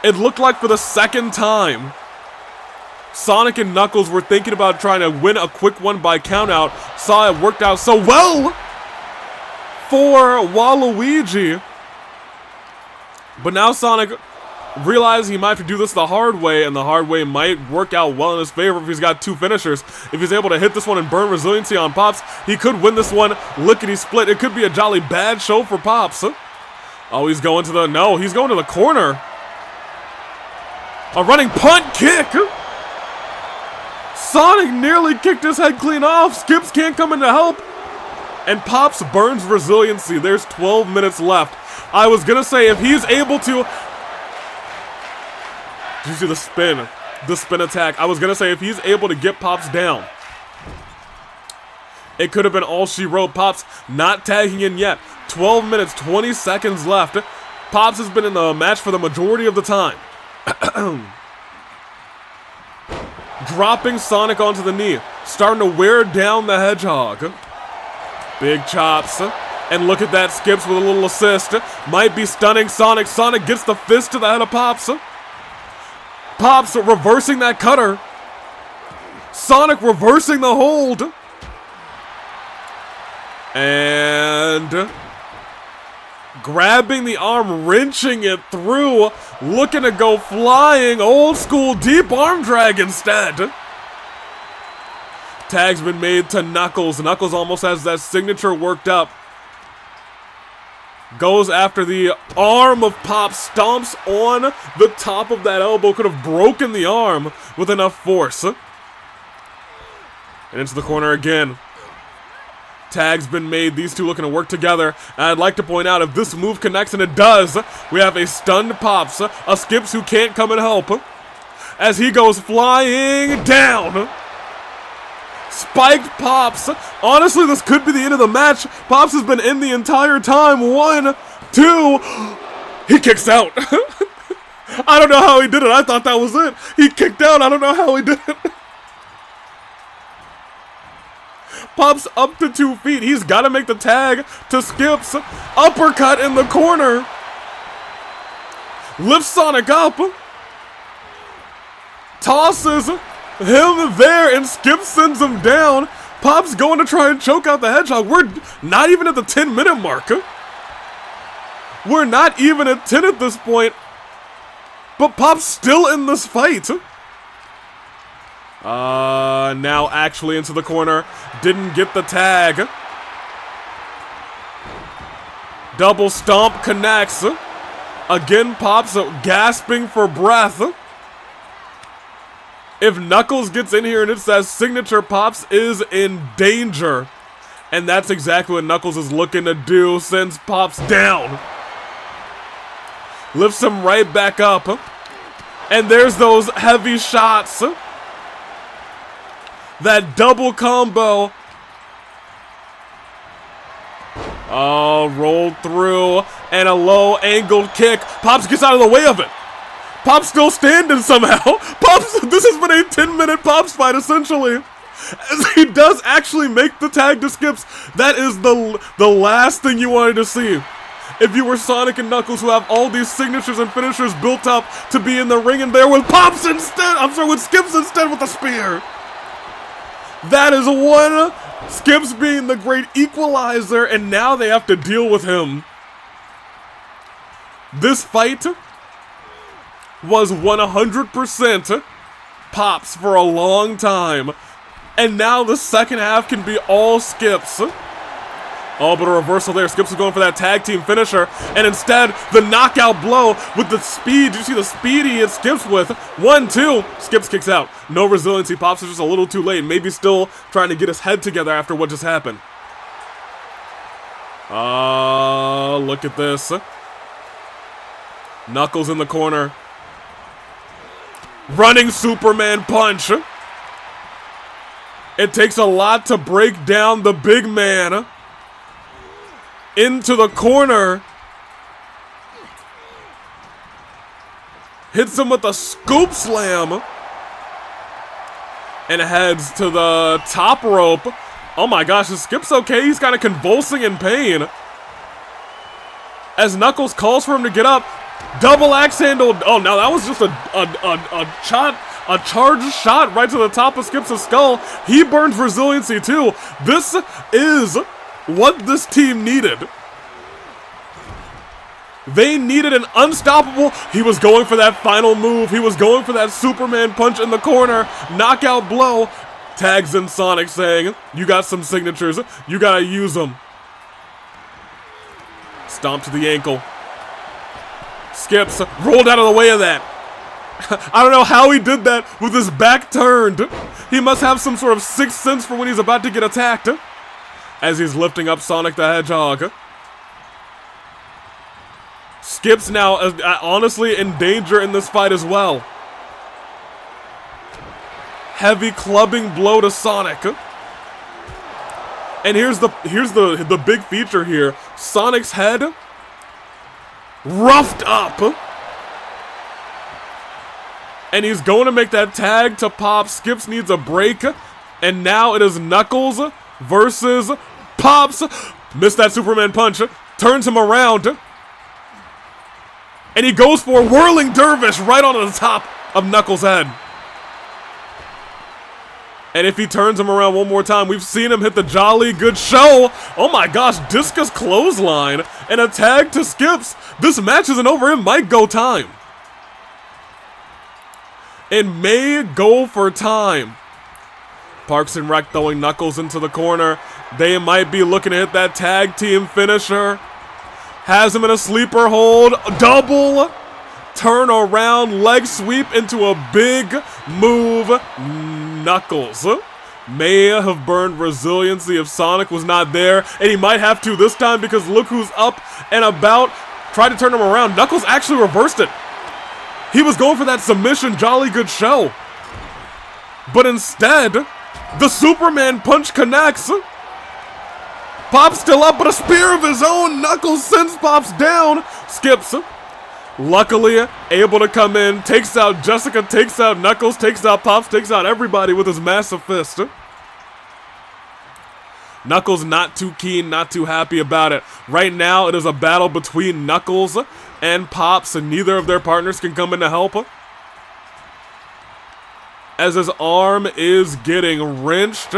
It looked like for the second time, Sonic and Knuckles were thinking about trying to win a quick one by countout. Saw it worked out so well for Waluigi. But now Sonic realized he might have to do this the hard way, and the hard way might work out well in his favor if he's got 2 finishers. If he's able to hit this one and burn resiliency on Pops, he could win this one lickety-split. It could be a jolly bad show for Pops. Oh, he's going to the, no, he's going to the corner. A running punt kick. Sonic nearly kicked his head clean off. Skips can't come in to help. And Pops burns resiliency. There's 12 minutes left. I was going to say, if he's able to... Did you see the spin? The spin attack. I was going to say, if he's able to get Pops down, it could have been all she wrote. Pops not tagging in yet. 12 minutes, 20 seconds left. Pops has been in the match for the majority of the time. Dropping Sonic onto the knee. Starting to wear down the Hedgehog. Big chops. And look at that, Skips with a little assist. Might be stunning Sonic. Sonic gets the fist to the head of Pops. Pops reversing that cutter. Sonic reversing the hold. And grabbing the arm, wrenching it through, looking to go flying. Old school deep arm drag instead. Tag's been made to Knuckles. Knuckles almost has that signature worked up. Goes after the arm of Pop, stomps on the top of that elbow. Could have broken the arm with enough force. And into the corner again. Tag's been made. These two looking to work together. And I'd like to point out, if this move connects, and it does, we have a stunned Pops, a Skips who can't come and help, as he goes flying down. Spiked Pops. Honestly, this could be the end of the match. Pops has been in the entire time. 1, 2. He kicks out. I don't know how he did it. I thought that was it. He kicked out. I don't know how he did it. Pops up to 2 feet. He's got to make the tag to Skips. Uppercut in the corner. Lifts Sonic up. Tosses him there, and Skip sends him down. Pop's going to try and choke out the Hedgehog. We're not even at the 10-minute mark. We're not even at 10 at this point. But Pop's still in this fight. Now actually into the corner. Didn't get the tag. Double stomp connects. Again, Pop's gasping for breath. If Knuckles gets in here and it's that signature, Pops is in danger. And that's exactly what Knuckles is looking to do. Sends Pops down. Lifts him right back up. And there's those heavy shots. That double combo. Oh, rolled through. And a low angled kick. Pops gets out of the way of it. Pop's still standing somehow. Pops, this has been a 10-minute Pops fight, essentially. As he does actually make the tag to Skips. That is the last thing you wanted to see. If you were Sonic and Knuckles, who have all these signatures and finishers built up to be in the ring, and there with Pops instead. I'm sorry, with Skips instead with the spear. That is one. Skips being the great equalizer, and now they have to deal with him. This fight was 100% Pops for a long time. And now the second half can be all Skips. Oh, but a reversal there. Skips is going for that tag team finisher. And instead, the knockout blow with the speed. Did you see the speed he hit Skips with? 1, 2. Skips kicks out. No resiliency. Pops is just a little too late. Maybe still trying to get his head together after what just happened. Look at this. Knuckles in the corner. Running Superman punch. It takes a lot to break down the big man. Into the corner. Hits him with a scoop slam. And heads to the top rope. Oh my gosh, is Skips okay? He's kind of convulsing in pain. As Knuckles calls for him to get up. Double axe handle. Oh, no, that was just a charged shot right to the top of Skips' skull. He burns resiliency too. This is what this team needed. They needed an unstoppable. He was going for that final move. He was going for that Superman punch in the corner. Knockout blow. Tags in Sonic saying, you got some signatures. You gotta use them. Stomp to the ankle. Skips rolled out of the way of that. I don't know how he did that with his back turned. He must have some sort of sixth sense for when he's about to get attacked. As he's lifting up Sonic the Hedgehog. Skips now honestly in danger in this fight as well. Heavy clubbing blow to Sonic. And here's the big feature here. Sonic's head roughed up. And he's going to make that tag to Pop. Skips needs a break. And now it is Knuckles versus Pops. Missed that Superman punch. Turns him around. And he goes for a whirling dervish right onto the top of Knuckles' head. And if he turns him around one more time, we've seen him hit the Jolly Good Show. Oh my gosh, discus clothesline and a tag to Skips. This match isn't over, it might go time. It may go for time. Parks and Rec throwing Knuckles into the corner. They might be looking to hit that tag team finisher. Has him in a sleeper hold. Double turn around leg sweep into a big move. Knuckles may have burned resiliency if Sonic was not there, and he might have to this time because look who's up and about. Tried to turn him around. Knuckles actually reversed it. He was going for that submission Jolly Good Show, but instead the Superman punch connects. Pop's still up, but a spear of his own. Knuckles sends Pops down. Skips, luckily able to come in, takes out Jessica, takes out Knuckles, takes out Pops, takes out everybody with his massive fist. Knuckles not too keen, not too happy about it. Right now, it is a battle between Knuckles and Pops, and neither of their partners can come in to help. As his arm is getting wrenched.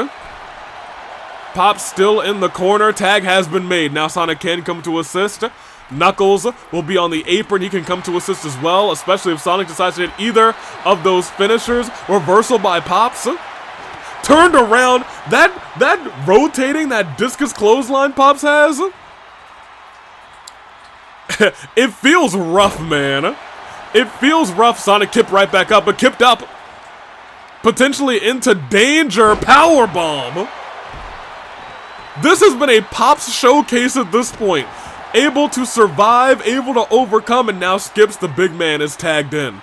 Pops still in the corner. Tag has been made. Now Sonic can come to assist. Knuckles will be on the apron. He can come to assist as well, especially if Sonic decides to hit either of those finishers. Reversal by Pops. Turned around. That rotating, that discus clothesline Pops has. It feels rough, man. It feels rough. Sonic kipped right back up, but kipped up. Potentially into danger. Powerbomb. This has been a Pops showcase at this point. Able to survive, able to overcome, and now Skips, the big man, is tagged in.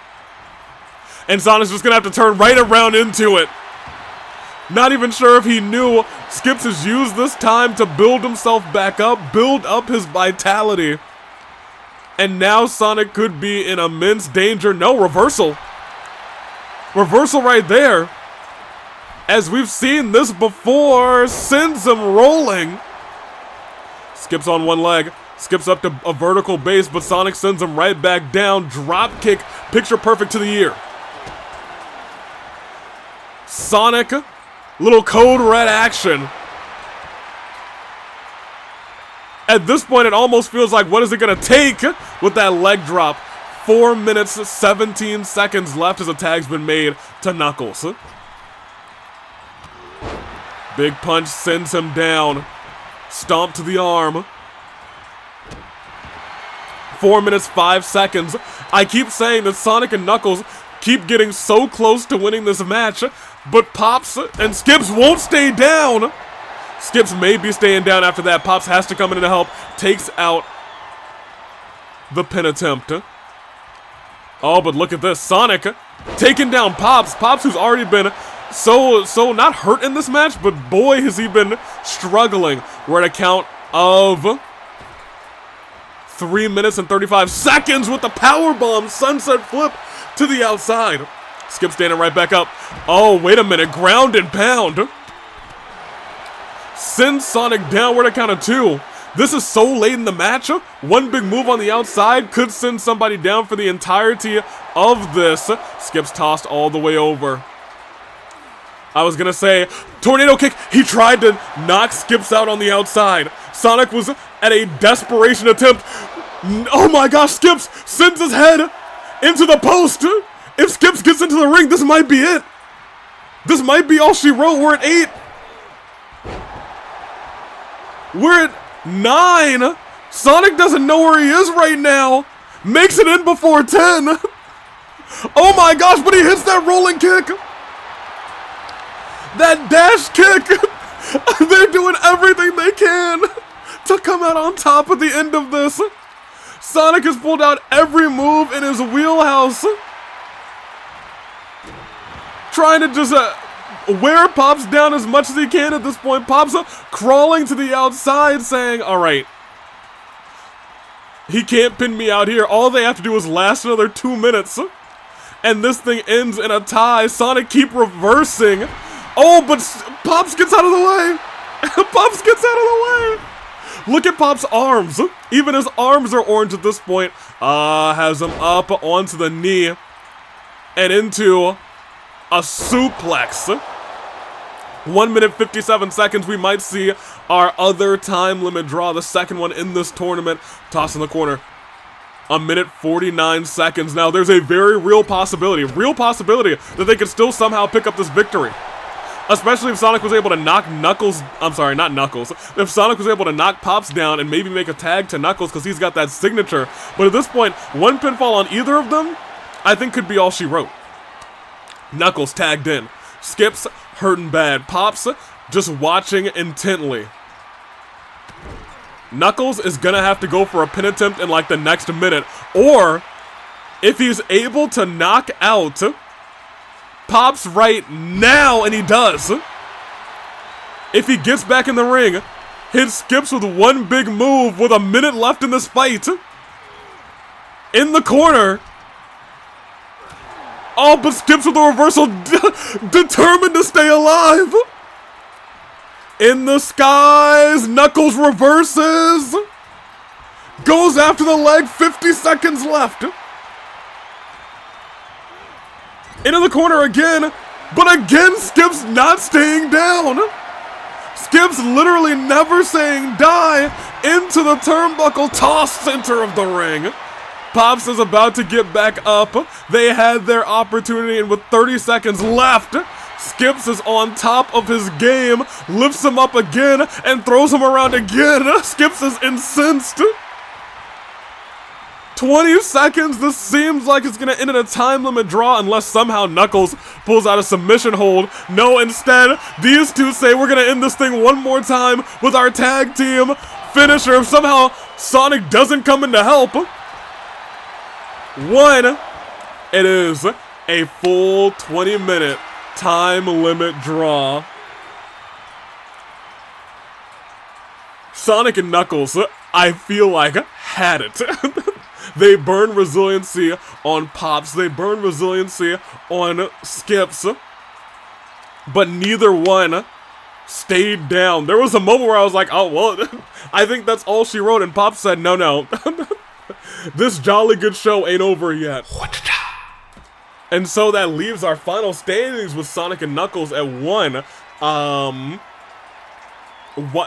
And Sonic's just gonna have to turn right around into it. Not even sure if he knew Skips has used this time to build himself back up, build up his vitality. And now Sonic could be in immense danger. No, reversal. Reversal right there. As we've seen this before, sends him rolling. Skips on one leg, skips up to a vertical base, but Sonic sends him right back down. Drop kick, picture perfect to the ear. Sonic, little code red action. At this point, it almost feels like, what is it gonna take with that leg drop? 4 minutes, 17 seconds left as a tag's been made to Knuckles. Big punch sends him down. Stomp to the arm. 4 minutes, 5 seconds. I keep saying that Sonic and Knuckles keep getting so close to winning this match, but Pops and Skips won't stay down. Skips may be staying down after that. Pops has to come in to help. Takes out the pin attempt. Oh, but look at this. Sonic taking down Pops. Pops, who's already been so not hurt in this match, but boy has he been struggling. We're at a count of 3 minutes and 35 seconds with the powerbomb sunset flip to the outside. Skip standing right back up. Oh, wait a minute. Ground and pound. Sends Sonic down. We're at a count of 2. This is so late in the match. One big move on the outside could send somebody down for the entirety of this. Skip's tossed all the way over. I was gonna say, tornado kick. He tried to knock Skips out on the outside. Sonic was at a desperation attempt. Oh my gosh, Skips sends his head into the post. If Skips gets into the ring, this might be it. This might be all she wrote. We're at 8. We're at 9. Sonic doesn't know where he is right now. Makes it in before 10. Oh my gosh, but he hits that rolling kick. That dash kick. They're doing everything they can to come out on top at the end of this. Sonic has pulled out every move in his wheelhouse. Trying to just wear Pops down as much as he can at this point. Pops crawling to the outside saying, alright, he can't pin me out here. All they have to do is last another 2 minutes. And this thing ends in a tie. Sonic keep reversing. Oh, but Pops gets out of the way. Pops gets out of the way. Look at Pop's arms. Even his arms are orange at this point. Has him up onto the knee and into a suplex. 1 minute 57 seconds. We might see our other time limit draw, the second one in this tournament. Toss in the corner. 1 minute 49 seconds. Now there's a very real possibility that they could still somehow pick up this victory. Especially if Sonic was able to knock Knuckles, I'm sorry, not Knuckles. If Sonic was able to knock Pops down and maybe make a tag to Knuckles because he's got that signature. But at this point, one pinfall on either of them, I think could be all she wrote. Knuckles tagged in. Skips hurting bad. Pops just watching intently. Knuckles is gonna have to go for a pin attempt in like the next minute. Or, if he's able to knock out Pops right now, and he does. If he gets back in the ring, hits Skips with one big move with a minute left in this fight. In the corner. Oh, but Skips with a reversal, determined to stay alive. In the skies, Knuckles reverses. Goes after the leg, 50 seconds left. Into the corner again, but again, Skips not staying down. Skips literally never saying die. Into the turnbuckle, toss center of the ring. Pops is about to get back up. They had their opportunity, and with 30 seconds left, Skips is on top of his game, lifts him up again, and throws him around again. Skips is incensed. 20 seconds, this seems like it's gonna end in a time limit draw unless somehow Knuckles pulls out a submission hold. No, instead, these two say we're gonna end this thing one more time with our tag team finisher. If somehow Sonic doesn't come in to help. It is a full 20-minute time limit draw. Sonic and Knuckles, I feel like, had it. They burn resiliency on Pops. They burn resiliency on Skips. But neither one stayed down. There was a moment where I was like, oh, well, I think that's all she wrote. And Pops said, no. This jolly good show ain't over yet. And so that leaves our final standings with Sonic and Knuckles at 1.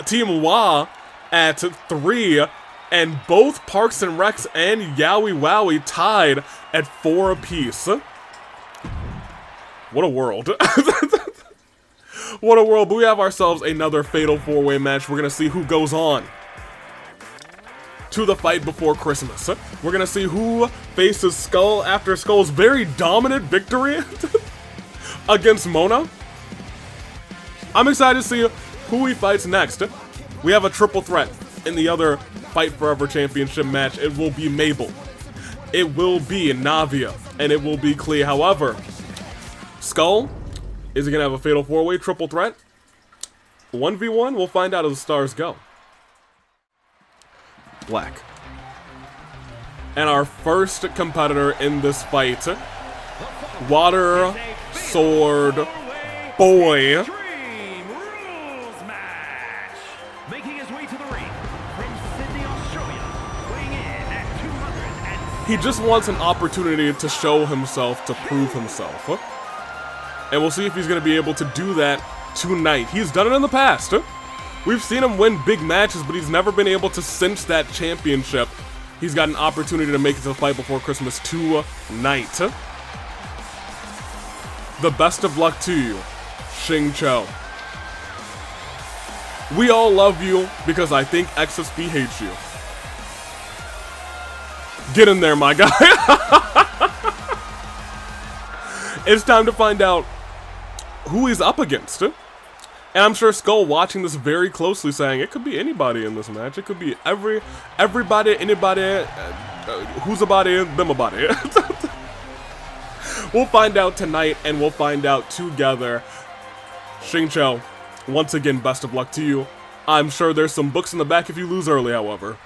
Team Wah at 3. And both Parks and Recs and Yowie Wowie tied at 4 apiece. What a world. What a world. But we have ourselves another Fatal 4-Way match. We're going to see who goes on to the fight before Christmas. We're going to see who faces Skull after Skull's very dominant victory against Mona. I'm excited to see who he fights next. We have a triple threat in the other Fight Forever Championship match. It will be Mabel, it will be Navia, and it will be Klee. However, Skull, is he going to have a Fatal 4-Way triple threat? 1v1? We'll find out as the stars go. Black. And our first competitor in this fight, Water Sword Boy. He just wants an opportunity to show himself, to prove himself. And we'll see if he's going to be able to do that tonight. He's done it in the past. We've seen him win big matches, but he's never been able to cinch that championship. He's got an opportunity to make it to the Fight Before Christmas tonight. The best of luck to you, Xing Cho. We all love you because I think XSP hates you. Get in there, my guy. It's time to find out who he's up against. And I'm sure Skull watching this very closely saying, it could be anybody in this match. It could be everybody, anybody, who's a body, them a body. We'll find out tonight, and we'll find out together. Xing Cho, once again, best of luck to you. I'm sure there's some books in the back if you lose early, however.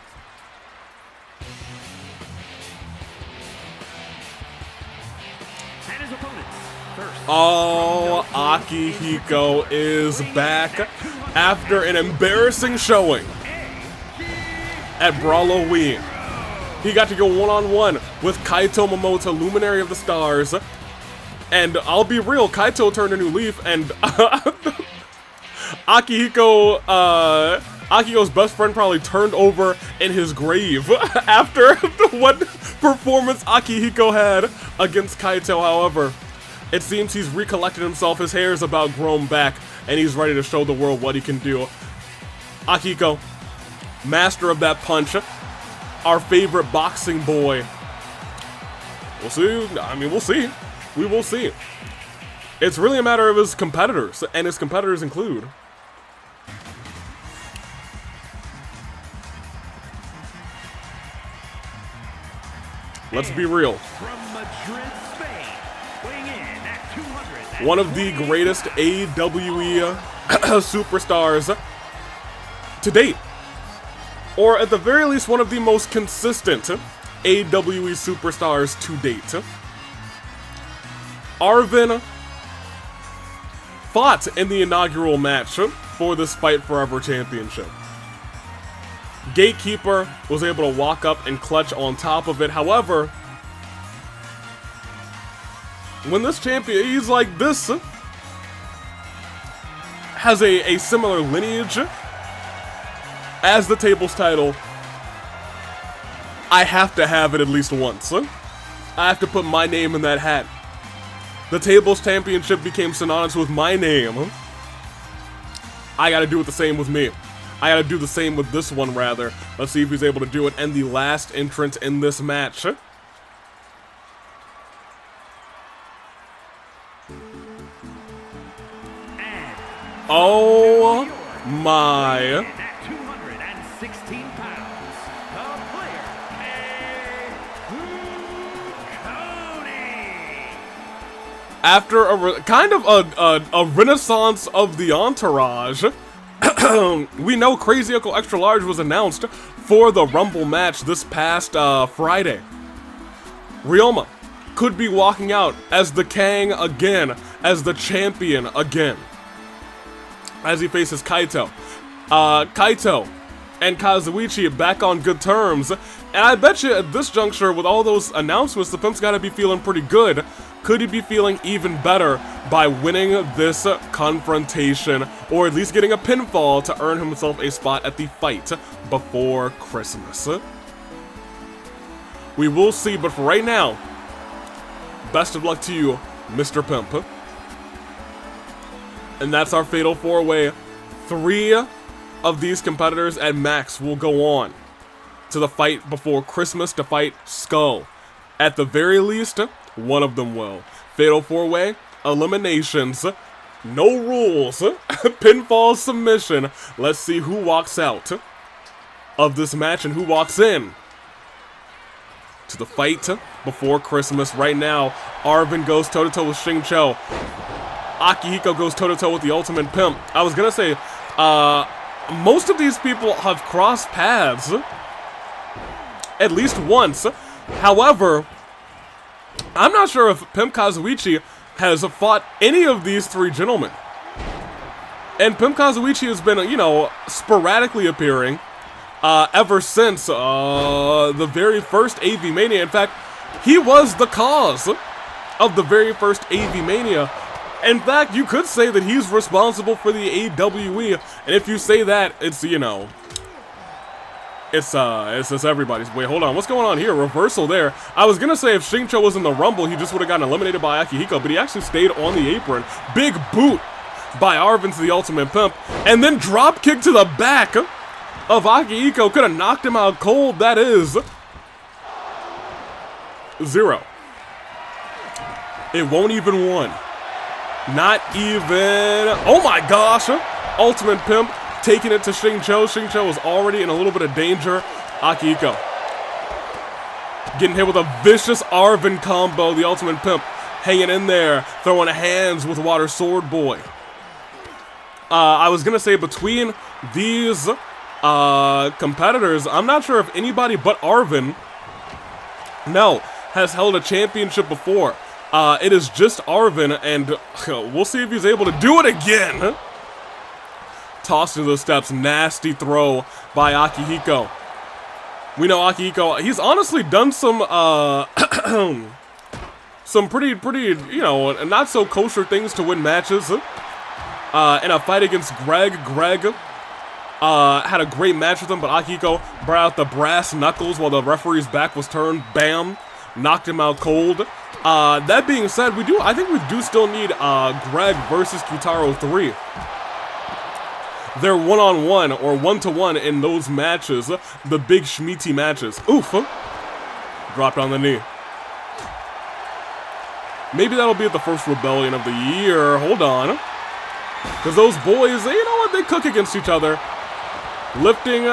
Oh, Akihiko is back after an embarrassing showing at Brawloween. He got to go one-on-one with Kaito Momoto, Luminary of the Stars. And I'll be real, Kaito turned a new leaf, and Akihiko's best friend probably turned over in his grave after what performance Akihiko had against Kaito. However, it seems he's recollected himself, his hair is about grown back, and he's ready to show the world what he can do. Akihiko, master of that punch, our favorite boxing boy. We'll see, I mean, we'll see. We will see. It's really a matter of his competitors, and his competitors include let's be real. From Madrid, Spain, weighing in at 200. One of the greatest AWE superstars to date. Or at the very least, one of the most consistent AWE superstars to date. Arvin fought in the inaugural match for this Fight Forever Championship. Gatekeeper was able to walk up and clutch on top of it. However, when this champion, he's like this, has a similar lineage as the tables title, I have to have it at least once. I have to put my name in that hat. The tables championship became synonymous with my name. I gotta do it the same with me. I gotta do the same with this one, rather. Let's see if he's able to do it. And the last entrant in this match. Oh my. At 216 pounds, the player, Tourney. After kind of a renaissance of the entourage, we know Crazy Uncle Extra Large was announced for the Rumble match this past Friday. Ryoma could be walking out as the Kang again, as the champion again, as he faces Kaito. Kaito and Kazuichi back on good terms, and I bet you at this juncture, with all those announcements, the Pimp's gotta be feeling pretty good. Could he be feeling even better by winning this confrontation, or at least getting a pinfall to earn himself a spot at the Fight Before Christmas? We will see, but for right now, best of luck to you, Mr. Pimp. And that's our Fatal 4-Way. 3 of these competitors at max will go on to the Fight Before Christmas to fight Skull. At the very least, one of them will. Fatal 4-Way, eliminations, no rules, pinfall submission. Let's see who walks out of this match and who walks in to the Fight Before Christmas. Right now, Arvin goes toe-to-toe with Xingqiu. Akihiko goes toe-to-toe with the Ultimate Pimp. I was gonna say, most of these people have crossed paths at least once. However, I'm not sure if Pimp Kazuichi has fought any of these 3 gentlemen. And Pimp Kazuichi has been, you know, sporadically appearing ever since the very first AV Mania. In fact, he was the cause of the very first AV Mania. In fact, you could say that he's responsible for the AWE, and if you say that, it's, you know, it's everybody's. Wait, hold on, what's going on here? Reversal there. I was gonna say if Xingqiu was in the Rumble, he just would have gotten eliminated by Akihiko, but he actually stayed on the apron. Big boot by Arvin to the Ultimate Pimp, and then drop kick to the back of Akihiko. Could have knocked him out cold. That is 0. It won't even 1. Not even. Oh my gosh! Ultimate Pimp taking it to Xingqiu. Xingqiu is already in a little bit of danger. Akihiko getting hit with a vicious Arvin combo. The Ultimate Pimp hanging in there, throwing hands with Water Sword Boy. I was gonna say between these competitors, I'm not sure if anybody but Arvin has held a championship before. It is just Arvin, and we'll see if he's able to do it again. Tossed to the steps, nasty throw by Akihiko. We know Akihiko, he's honestly done some, some pretty, you know, not so kosher things to win matches. In a fight against Greg had a great match with him, but Akihiko brought out the brass knuckles while the referee's back was turned. Bam! Knocked him out cold. That being said, I think we do still need Greg versus Kyutaro 3. They're one-on-one or one-to-one in those matches, the big Schmeety matches. Oof! Dropped on the knee. Maybe that'll be at the first Rebellion of the year. Hold on. Because those boys, you know what, they cook against each other. Lifting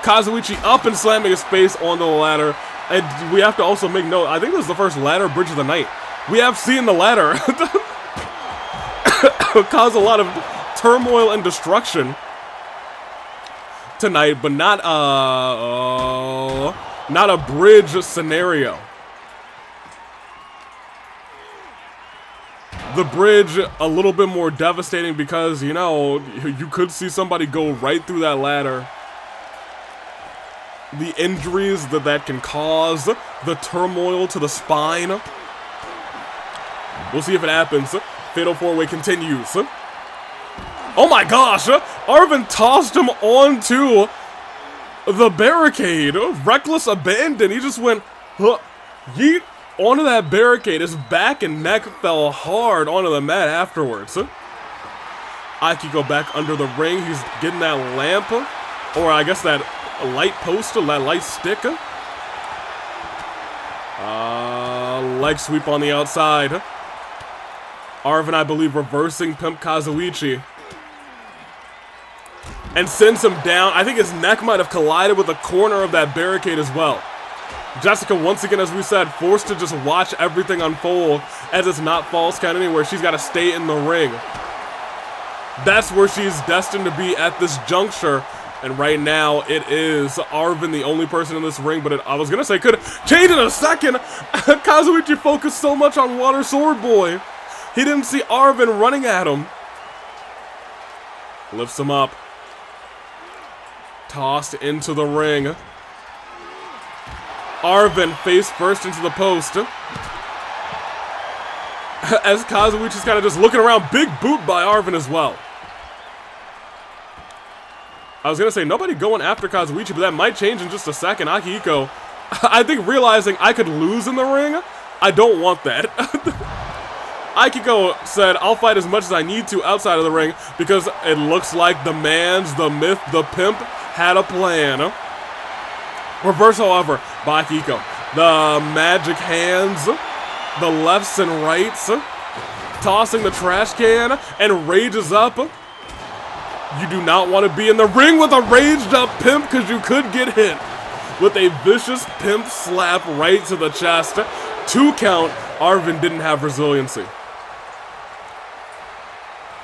Kazuichi up and slamming his face onto the ladder. And we have to also make note, I think this is the first ladder bridge of the night. We have seen the ladder cause a lot of turmoil and destruction tonight, but not a bridge scenario. The bridge a little bit more devastating because, you know, you could see somebody go right through that ladder. The injuries that can cause, the turmoil to the spine. We'll see if it happens. Fatal 4-way continues. Oh my gosh! Arvin tossed him onto the barricade. Reckless abandon. He just went yeet onto that barricade. His back and neck fell hard onto the mat afterwards. Akihiko back under the ring. He's getting that lamp, or I guess that light post, that light stick. Leg sweep on the outside. Arvin, I believe, reversing Pimp Kazuichi. And sends him down. I think his neck might have collided with the corner of that barricade as well. Jessica, once again, as we said, forced to just watch everything unfold as it's not false count anywhere. She's got to stay in the ring. That's where she's destined to be at this juncture. And right now, it is Arvin, the only person in this ring. But I was going to say, could change in a second. Kazuichi focused so much on Water Sword Boy. He didn't see Arvin running at him. Lifts him up. Tossed into the ring. Arvin face first into the post. As Kazuichi's kind of just looking around. Big boot by Arvin as well. I was going to say, nobody going after Kazuichi, but that might change in just a second. Akihiko, I think realizing I could lose in the ring, I don't want that. Akihiko said, I'll fight as much as I need to outside of the ring because it looks like the man's, the myth, the pimp had a plan. Reverse, however, by Akihiko. The magic hands, the lefts and rights, tossing the trash can, and rages up. You do not want to be in the ring with a raged up pimp because you could get hit with a vicious pimp slap right to the chest. 2 count. Arvin didn't have resiliency.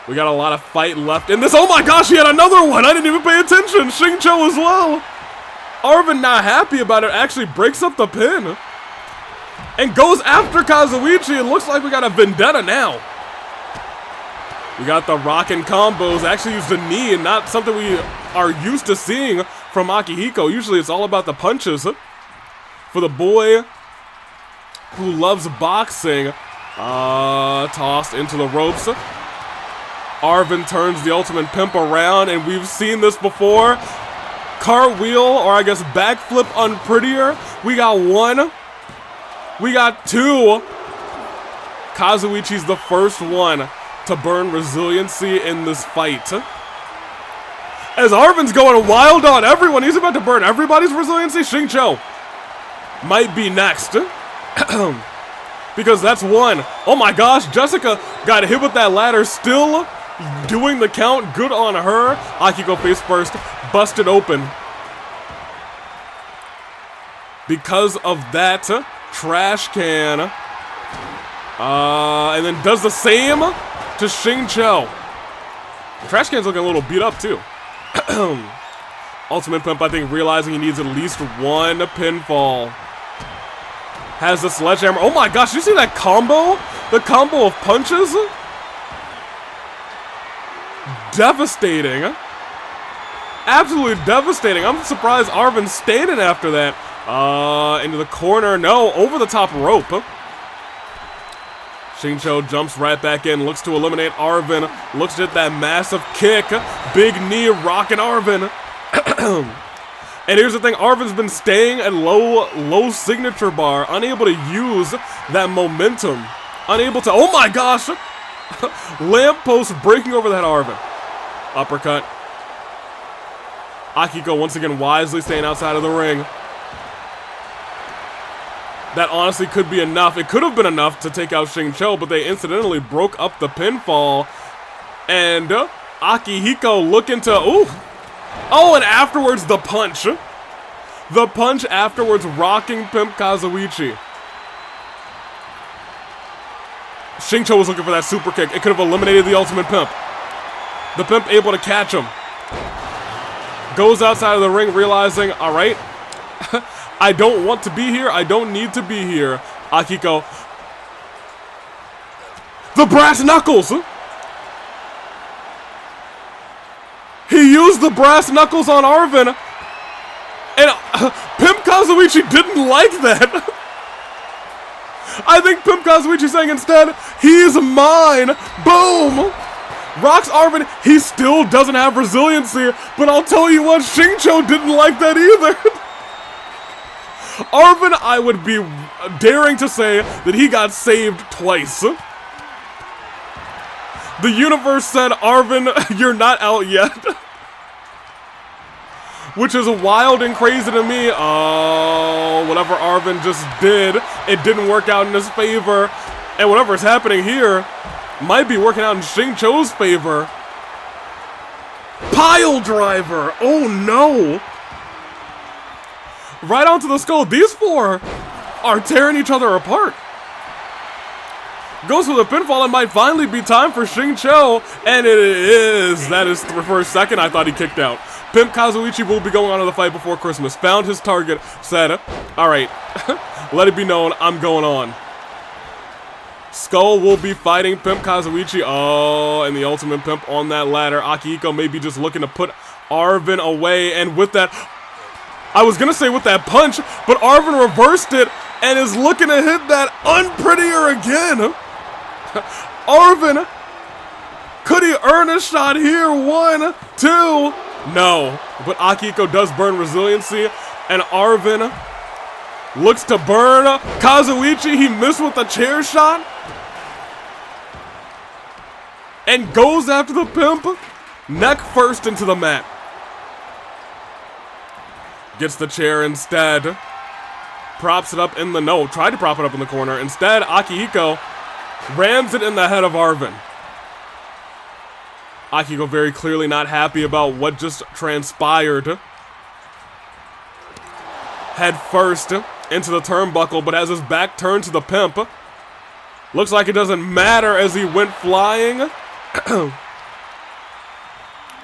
We got a lot of fight left in this. Oh my gosh, he had another one. I didn't even pay attention. Xingqiu as well. Arvin not happy about it. Actually breaks up the pin. And goes after Kazuichi. It looks like we got a vendetta now. We got the rockin' combos. Actually used the knee and not something we are used to seeing from Akihiko. Usually it's all about the punches. For the boy who loves boxing. Tossed into the ropes. Arvin turns the ultimate pimp around, and we've seen this before. Cartwheel, or I guess backflip unprettier. We got 1. We got 2. Kazuichi's the first one to burn resiliency in this fight. As Arvin's going wild on everyone, he's about to burn everybody's resiliency. Xingqiu might be next. Because that's 1. Oh my gosh, Jessica got hit with that ladder, still doing the count. Good on her. Akihiko face first, busted open. Because of that trash can. And then does the same to Xingqiu. Trash can's looking a little beat up too. Ultimate Pimp, I think, realizing he needs at least 1 pinfall. Has the sledgehammer. Oh my gosh, you see that combo? The combo of punches? Absolutely devastating. I'm surprised Arvin's standing after that. Into the corner. No, over the top rope. Xingqiu jumps right back in, looks to eliminate Arvin, looks at that massive kick, big knee rocking Arvin. And here's the thing, Arvin's been staying at low signature bar, unable to use that momentum. Unable to, oh my gosh! Lamppost breaking over that Arvin. Uppercut. Akiko once again wisely staying outside of the ring. That honestly could be enough. It could have been enough to take out Xingqiu, but they incidentally broke up the pinfall. And Akihiko looking to, ooh. Oh, and afterwards the punch. The punch afterwards rocking Pimp Kazuichi. Xingqiu was looking for that super kick. It could have eliminated the Ultimate Pimp. The Pimp able to catch him. Goes outside of the ring realizing, alright. I don't want to be here. I don't need to be here. Akiko. The brass knuckles! He used the brass knuckles on Arvin. And Pimp Kazuichi didn't like that. I think Pimp Kazuichi saying instead, he's mine. Boom! Rocks Arvin. He still doesn't have resiliency. But I'll tell you what, Xingqiu didn't like that either. Arvin, I would be daring to say that he got saved twice. The universe said, Arvin, you're not out yet. Which is wild and crazy to me. Oh, whatever Arvin just did, it didn't work out in his favor. And whatever's happening here might be working out in Xingqiu's favor. Pile driver. Oh no. Right onto the skull. These four are tearing each other apart. Goes for the pinfall. It might finally be time for Xingqiu. And it is. That is the first second I thought he kicked out. Pimp Kazuichi will be going on to the fight before Christmas. Found his target. Said, alright, let it be known, I'm going on. Skull will be fighting Pimp Kazuichi. Oh, and the Ultimate Pimp on that ladder. Akihiko may be just looking to put Arvin away. And with that, I was going to say with that punch, but Arvin reversed it and is looking to hit that unprettier again. Arvin, could he earn a shot here? 1, 2. No, but Akihiko does burn resiliency, and Arvin looks to burn Kazuichi. He missed with the chair shot, and goes after the Pimp, neck first into the mat. Gets the chair instead, props it up in the, no, tried to prop it up in the corner. Instead, Akihiko rams it in the head of Arvin. Akihiko very clearly not happy about what just transpired. Head first into the turnbuckle, but has his back turned to the Pimp. Looks like it doesn't matter as he went flying.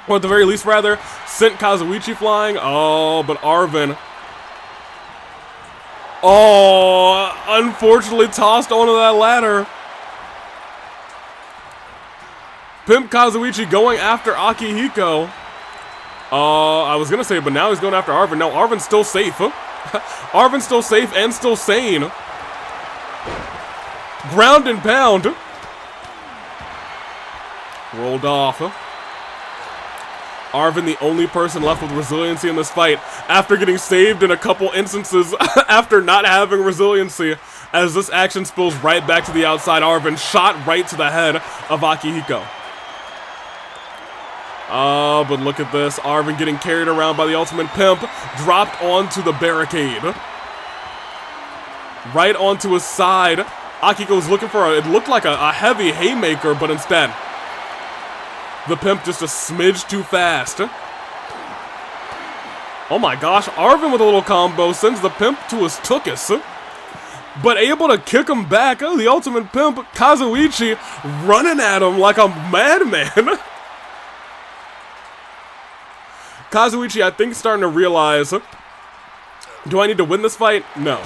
Or at the very least, rather, sent Kazuichi flying. Oh, but Arvin. Oh, unfortunately tossed onto that ladder. Pimp Kazuichi going after Akihiko. I was gonna say, but now he's going after Arvin. No, Arvin's still safe. Arvin's still safe and still sane. Ground and pound. Rolled off. Arvin, the only person left with resiliency in this fight, after getting saved in a couple instances after not having resiliency, as this action spills right back to the outside. Arvin shot right to the head of Akihiko. Oh, but look at this. Arvin getting carried around by the Ultimate Pimp, dropped onto the barricade. Right onto his side. Akihiko was looking for it looked like a heavy haymaker, but instead, the Pimp just a smidge too fast. Oh my gosh, Arvin with a little combo sends the Pimp to his tuchus. But able to kick him back. Oh, the Ultimate Pimp, Kazuichi, running at him like a madman. Kazuichi, I think, starting to realize, do I need to win this fight? No.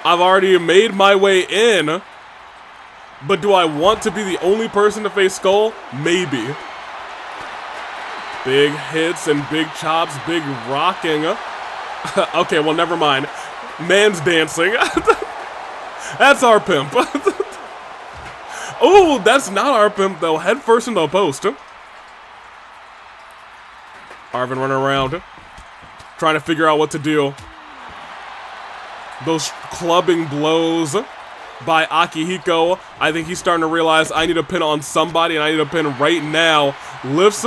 I've already made my way in, but do I want to be the only person to face Skull? Maybe. Big hits and big chops, big rocking. Okay, well, never mind. Man's dancing. That's our pimp. Oh, that's not our pimp, though. Head first into the post. Arvin running around, trying to figure out what to do. Those clubbing blows by Akihiko. I think he's starting to realize I need a pin on somebody, and I need a pin right now. Lifts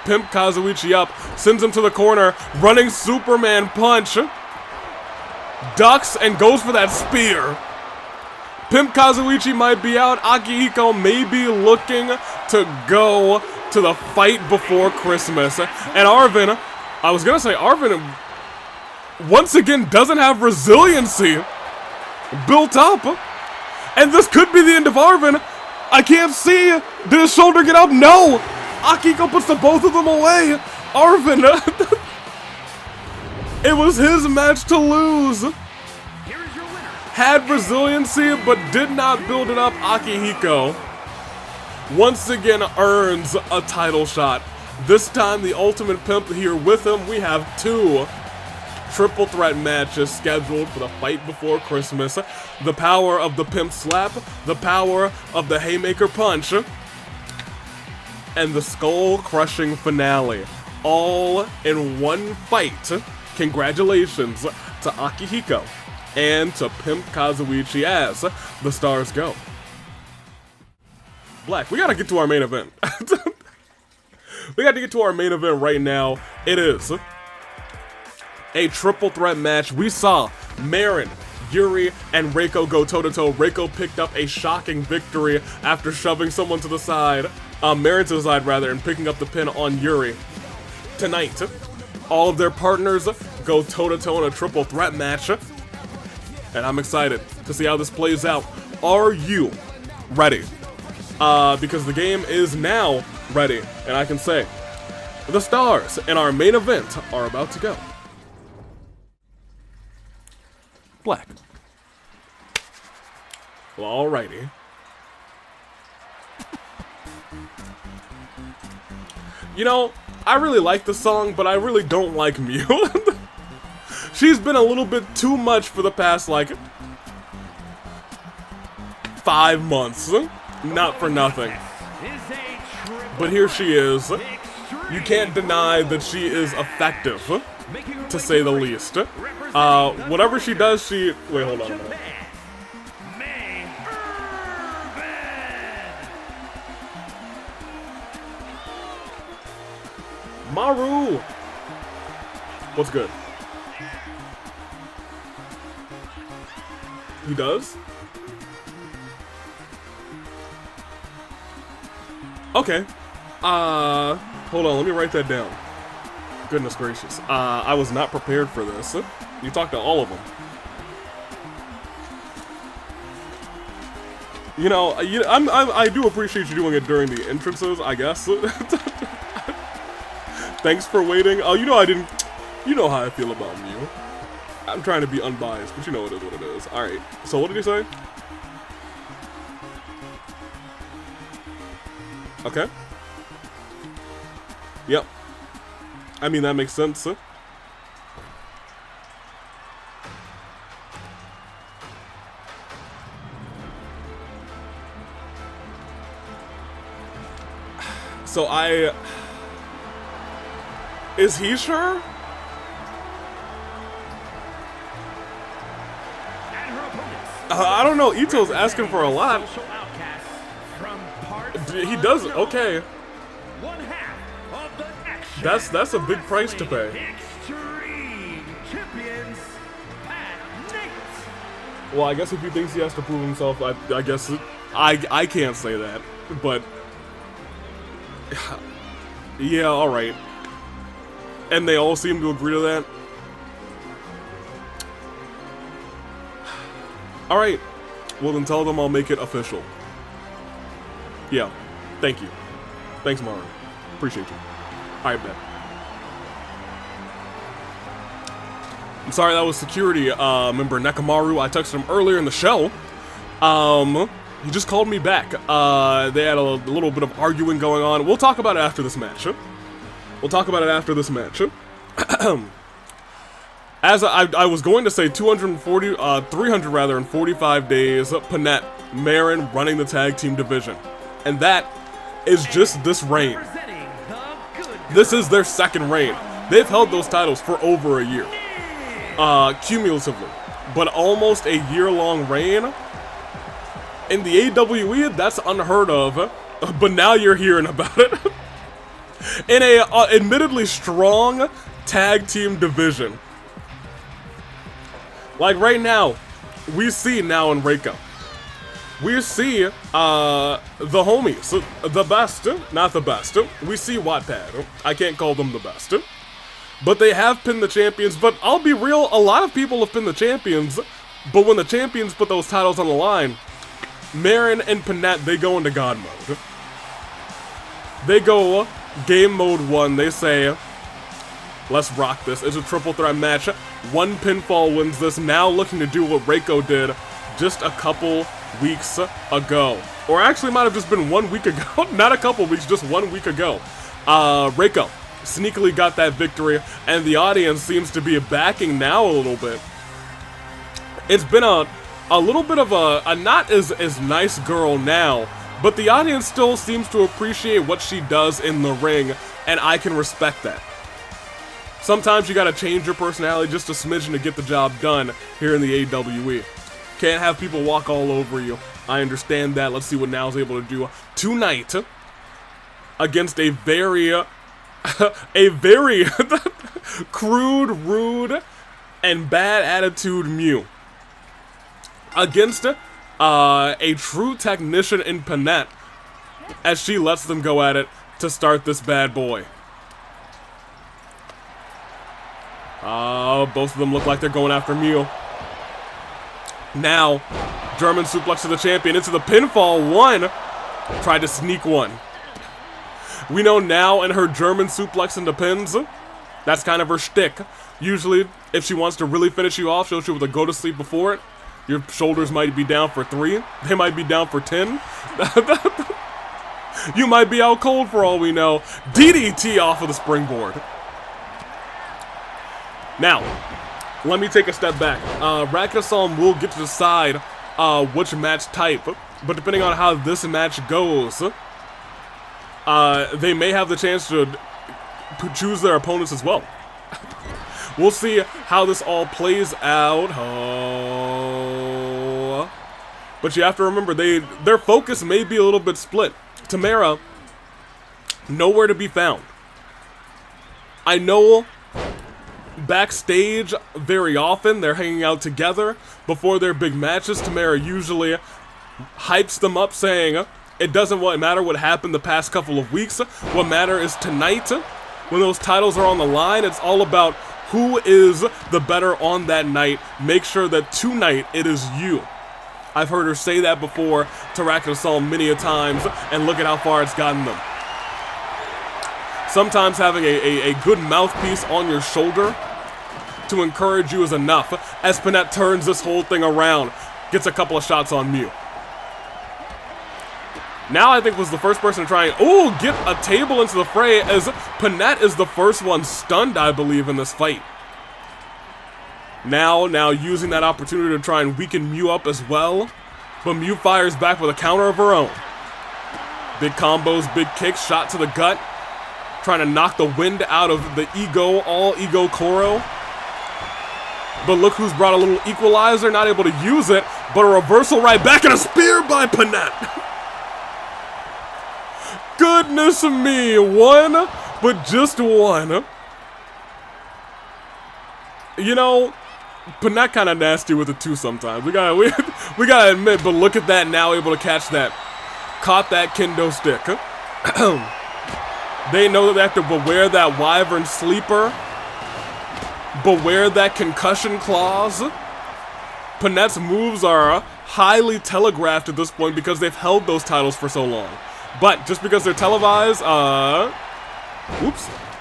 Pimp Kazuichi up, sends him to the corner, running Superman punch. Ducks and goes for that spear. Pimp Kazuichi might be out. Akihiko may be looking to go to the fight before Christmas. And Arvin, I was going to say Arvin, once again, doesn't have resiliency built up. And this could be the end of Arvin. I can't see. Did his shoulder get up? No. Akihiko puts the both of them away. Arvin, it was his match to lose. Had resiliency, but did not build it up. Akihiko once again earns a title shot. This time, the Ultimate Pimp here with him. We have 2 triple threat matches scheduled for the fight before Christmas. The power of the Pimp Slap, the power of the Haymaker Punch, and the skull-crushing finale. All in one fight. Congratulations to Akihiko and to Pimp Kazuichi as the stars go. Black, we gotta get to our main event. We gotta get to our main event right now. It is a triple threat match. We saw Marin, Yuri, and Reiko go toe-to-toe. Reiko picked up a shocking victory after shoving someone to the side. Marin to the side, rather, and picking up the pin on Yuri. Tonight, all of their partners go toe-to-toe in a triple threat match. And I'm excited to see how this plays out. Are you ready? Because the game is now ready. And I can say, the stars in our main event are about to go. Black. Well, alrighty. You know, I really like the song, but I really don't like Miu. She's been a little bit too much for the past, like, 5 months. Not for nothing. But here she is. You can't deny that she is effective, to say the least. Whatever she does, she... Wait, hold on a minute. Maru! What's good? He does? Okay. Hold on, let me write that down. Goodness gracious. I was not prepared for this. You talked to all of them. You know, I do appreciate you doing it during the entrances, I guess. Thanks for waiting. Oh, you know I didn't... You know how I feel about Miu. I'm trying to be unbiased, but you know it is what it is. Alright, so what did he say? Okay. Yep. I mean, that makes sense. So is he sure? I don't know. Ito's asking for a lot. He does. Okay. That's a big price to pay. Well, I guess if he thinks he has to prove himself, I guess I can't say that, but yeah, all right. And they all seem to agree to that. All right. Well, then tell them I'll make it official. Yeah. Thank you. Thanks, Maru. Appreciate you. I bet. I'm sorry, that was security member Nekamaru. I texted him earlier in the show. He just called me back. They had a little bit of arguing going on. We'll talk about it after this match. We'll We'll talk about it after this match. As I was going to say, 300 rather, in 45 days, Panette, Marin running the tag team division. And that is just this reign. This is their second reign. They've held those titles for over a year, cumulatively. But almost a year-long reign. In the AWE, that's unheard of. But now you're hearing about it. In a admittedly strong tag team division. Like right now, we see Nao and Reiko. We see the homies, the best, not the best. We see Wattpad. I can't call them the best. But they have pinned the champions, but I'll be real, a lot of people have pinned the champions, but when the champions put those titles on the line, Marin and Panette, they go into God mode. They go game mode 1, they say, let's rock this. It's a triple threat match. One pinfall wins this, now looking to do what Reiko did just a couple weeks ago. Or actually might have just been 1 week ago, not a couple weeks, just 1 week ago. Reiko sneakily got that victory, and the audience seems to be backing Nao a little bit. It's been a little bit of a not as nice girl now, but the audience still seems to appreciate what she does in the ring, and I can respect that. Sometimes you gotta change your personality just a smidgen to get the job done here in the AWE. Can't have people walk all over you. I understand that. Let's see what Nao's able to do tonight against a very crude, rude, and bad attitude Miu. Against a true technician in Panette, as she lets them go at it to start this bad boy. Both of them look like they're going after Miu. Now, German suplex to the champion into the pinfall 1. Tried to sneak one. We know Nao and her German suplex into pins. That's kind of her shtick. Usually, if she wants to really finish you off, she'll shoot with a go to sleep before it. Your shoulders might be down for 3. They might be down for 10. You might be out cold for all we know. DDT off of the springboard. Now, let me take a step back. Racket of Solm will get to decide which match type, but depending on how this match goes, they may have the chance to choose their opponents as well. We'll see how this all plays out. But you have to remember, their focus may be a little bit split. Tamara, nowhere to be found. I know backstage very often they're hanging out together before their big matches. Tamara usually hypes them up, saying it doesn't matter what happened the past couple of weeks. What matters is tonight, when those titles are on the line. It's all about who is the better on that night. Make sure that tonight it is you. I've heard her say that before to Racket of Solm many a times, and look at how far it's gotten them. Sometimes having a good mouthpiece on your shoulder to encourage you is enough, as Panette turns this whole thing around. Gets a couple of shots on Miu. Now I think was the first person to try and, get a table into the fray, as Panette is the first one stunned, I believe, in this fight. Now using that opportunity to try and weaken Miu up as well, but Miu fires back with a counter of her own. Big combos, big kicks, shot to the gut, trying to knock the wind out of the all ego Koro. But look who's brought a little equalizer, not able to use it, but a reversal right back and a spear by Panette. Goodness me, one, but just one. You know, Panette kind of nasty with it too sometimes. We gotta admit, but look at that now, able to catch that. Caught that kendo stick. They know that they have to beware that wyvern sleeper. Beware that concussion clause. Panette's moves are highly telegraphed at this point because they've held those titles for so long. But just because they're televised,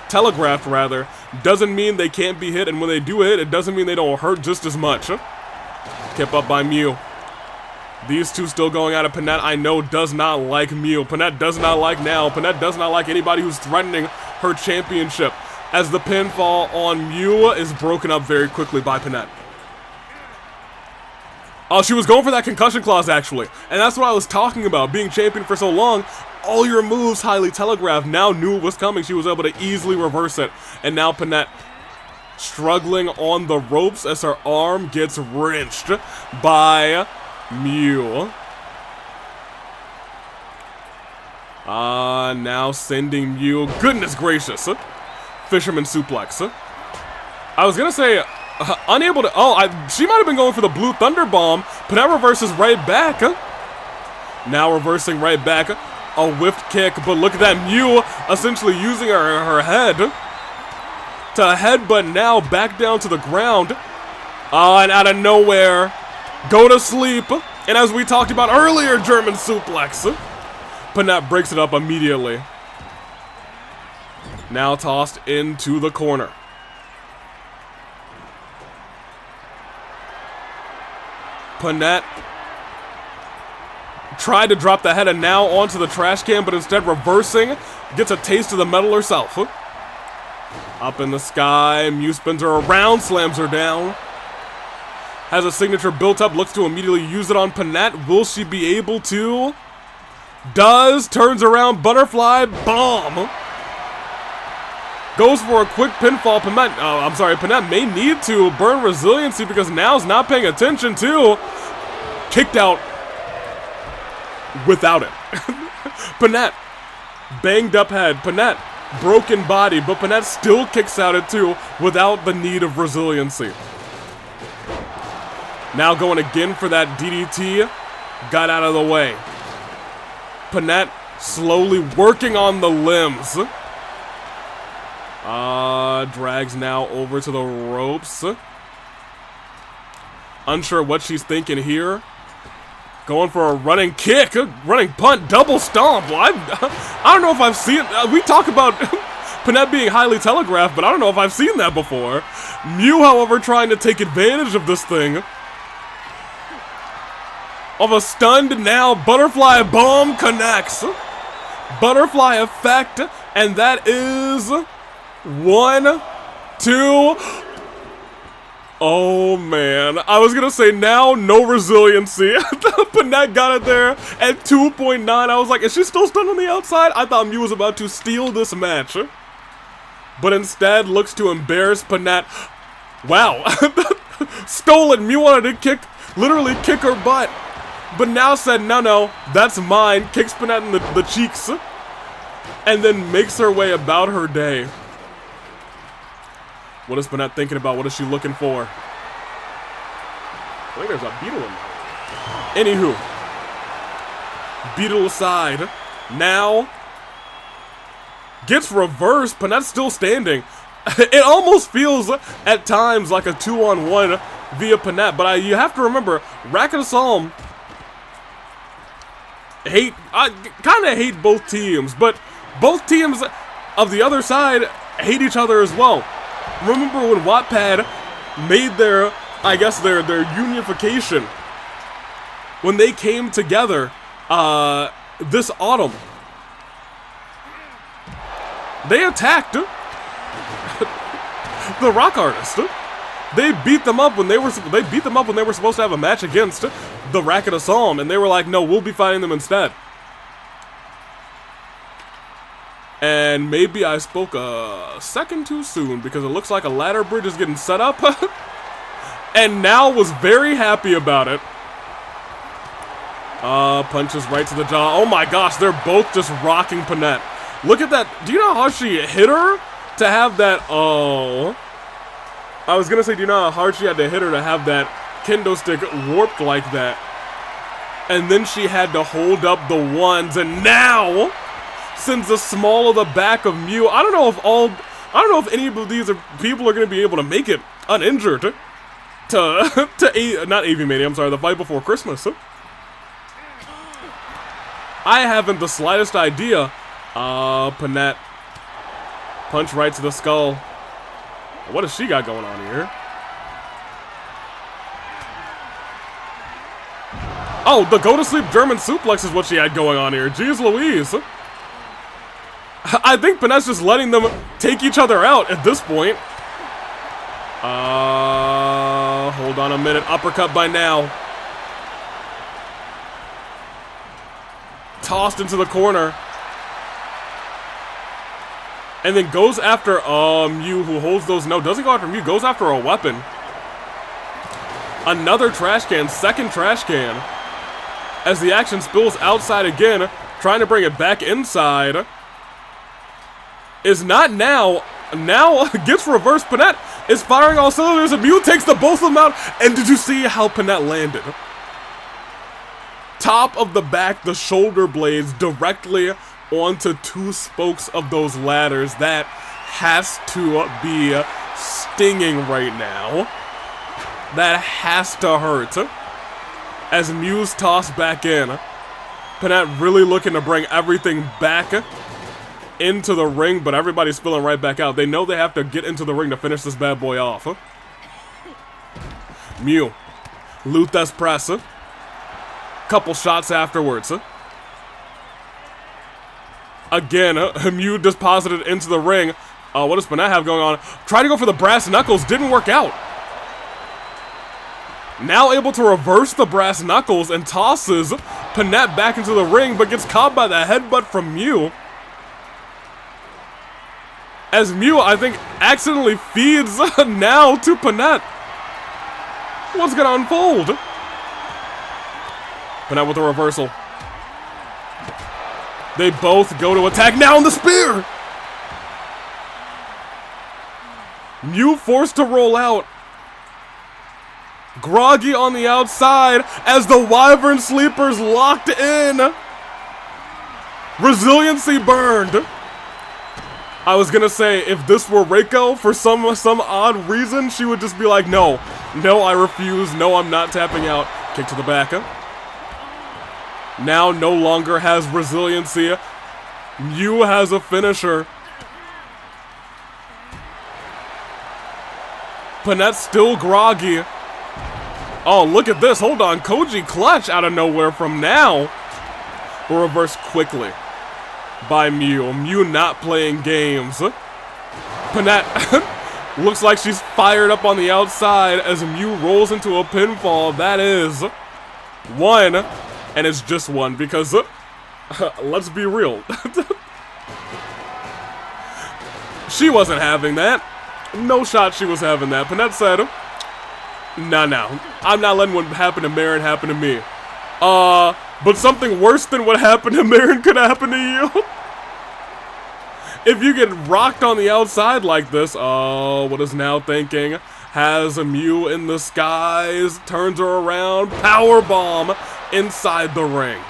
telegraphed rather, doesn't mean they can't be hit, and when they do hit, it doesn't mean they don't hurt just as much. Kept up by Miu. These two still going out of Panette, I know, does not like Miu. Panette does not like Nao. Panette does not like anybody who's threatening her championship, as the pinfall on Miu is broken up very quickly by Panette. Oh, she was going for that concussion clause, actually. And that's what I was talking about. Being champion for so long, all your moves highly telegraphed. Now knew it was coming. She was able to easily reverse it. And now Panette struggling on the ropes as her arm gets wrenched by Miu. Now sending Miu. Goodness gracious. Fisherman suplex. I was going to say... unable to... Oh, she might have been going for the Blue Thunder Bomb. Panette reverses right back. Now reversing right back. A whiffed kick, but look at that. Miu essentially using her head to headbutt now back down to the ground. And out of nowhere, go to sleep. And as we talked about earlier, German suplex. Panette breaks it up immediately. Now tossed into the corner. Panette tried to drop the head and now onto the trash can, but instead reversing, gets a taste of the metal herself. Up in the sky, Miu spins her around, slams her down. Has a signature built up, looks to immediately use it on Panette. Will she be able to? Does, turns around, butterfly bomb. Goes for a quick pinfall. Panette may need to burn resiliency because Nao's not paying attention too. Kicked out without it. Panette, banged up head. Panette, broken body, but Panette still kicks out at two without the need of resiliency. Now going again for that DDT. Got out of the way. Panette slowly working on the limbs. Drags now over to the ropes. Unsure what she's thinking here. Going for a running kick, running punt, double stomp. Well, I don't know if I've seen... we talk about Panette being highly telegraphed, but I don't know if I've seen that before. Miu, however, trying to take advantage of this thing. Of a stunned now, butterfly bomb connects. Butterfly effect, and that is... 1, 2. Oh man, I was gonna say now no resiliency. Panette got it there at 2.9. I was like, is she still stunned on the outside? I thought Miu was about to steal this match, but instead looks to embarrass Panette. Wow, stolen. Miu wanted to literally kick her butt, but now said no, that's mine. Kicks Panette in the cheeks, and then makes her way about her day. What is Panette thinking about? What is she looking for? I think there's a beetle in there. Anywho. Beetle aside. Now. Gets reversed. Panette's still standing. It almost feels at times like a 2-on-1 via Panette. But you have to remember, Racket of Solm I kind of hate both teams. But both teams of the other side hate each other as well. Remember when Wattpad made their unification, when they came together this autumn, they attacked the Rock Artist. They beat them up when they were supposed to have a match against the Racket of Solm, and they were like, no, we'll be fighting them instead. And maybe I spoke a second too soon because it looks like a ladder bridge is getting set up. And Nao was very happy about it. Punches right to the jaw. Oh my gosh, they're both just rocking Panette. Look at that. Do you know how she hit her to have that? Oh. I was going to say, do you know how hard she had to hit her to have that kendo stick warped like that? And then she had to hold up the ones, and now sends the small of the back of Miu. I don't know if any of these people are going to be able to make it uninjured to not AV Mania, I'm sorry, the fight before Christmas. I haven't the slightest idea. Panette. Punch right to the skull. What has she got going on here? Oh, the go-to-sleep German suplex is what she had going on here. Jeez Louise. I think Panette's just letting them take each other out at this point. Hold on a minute. Uppercut by Nao. Tossed into the corner. And then goes after Miu, who holds those. No, doesn't go after Miu. Goes after a weapon. Another trash can. Second trash can. As the action spills outside again. Trying to bring it back inside. Is not Nao. Now gets reversed. Panette is firing all cylinders. And Miu takes the both of them out. And did you see how Panette landed? Top of the back, the shoulder blades directly onto two spokes of those ladders. That has to be stinging right now. That has to hurt. As Miu's tossed back in. Panette really looking to bring everything back into the ring, but everybody's spilling right back out. They know they have to get into the ring to finish this bad boy off. Miu. Luthes press. Couple shots afterwards. Again, Miu deposited into the ring. What does Panette have going on? Tried to go for the brass knuckles, didn't work out. Now able to reverse the brass knuckles and tosses Panette back into the ring, but gets caught by the headbutt from Miu. As Miu, I think, accidentally feeds Nao to Panette. What's gonna unfold? Panette with a reversal. They both go to attack now on the spear! Miu forced to roll out. Groggy on the outside as the Wyvern Sleepers locked in. Resiliency burned. I was gonna say, if this were Reiko, for some odd reason, she would just be like, no, I refuse, no, I'm not tapping out. Kick to the back. Now no longer has resiliency. Miu has a finisher. Panette's still groggy. Oh, look at this. Hold on. Koji clutch out of nowhere from Nao. Reversed quickly by Miu. Miu not playing games. Panette looks like she's fired up on the outside as Miu rolls into a pinfall. That is one. And it's just one because, let's be real. She wasn't having that. No shot she was having that. Panette said, nah, I'm not letting what happened to Marin happen to me. But something worse than what happened to Marin could happen to you. If you get rocked on the outside like this, what is Nao thinking? Has a Miu in the skies, turns her around, power bomb inside the ring.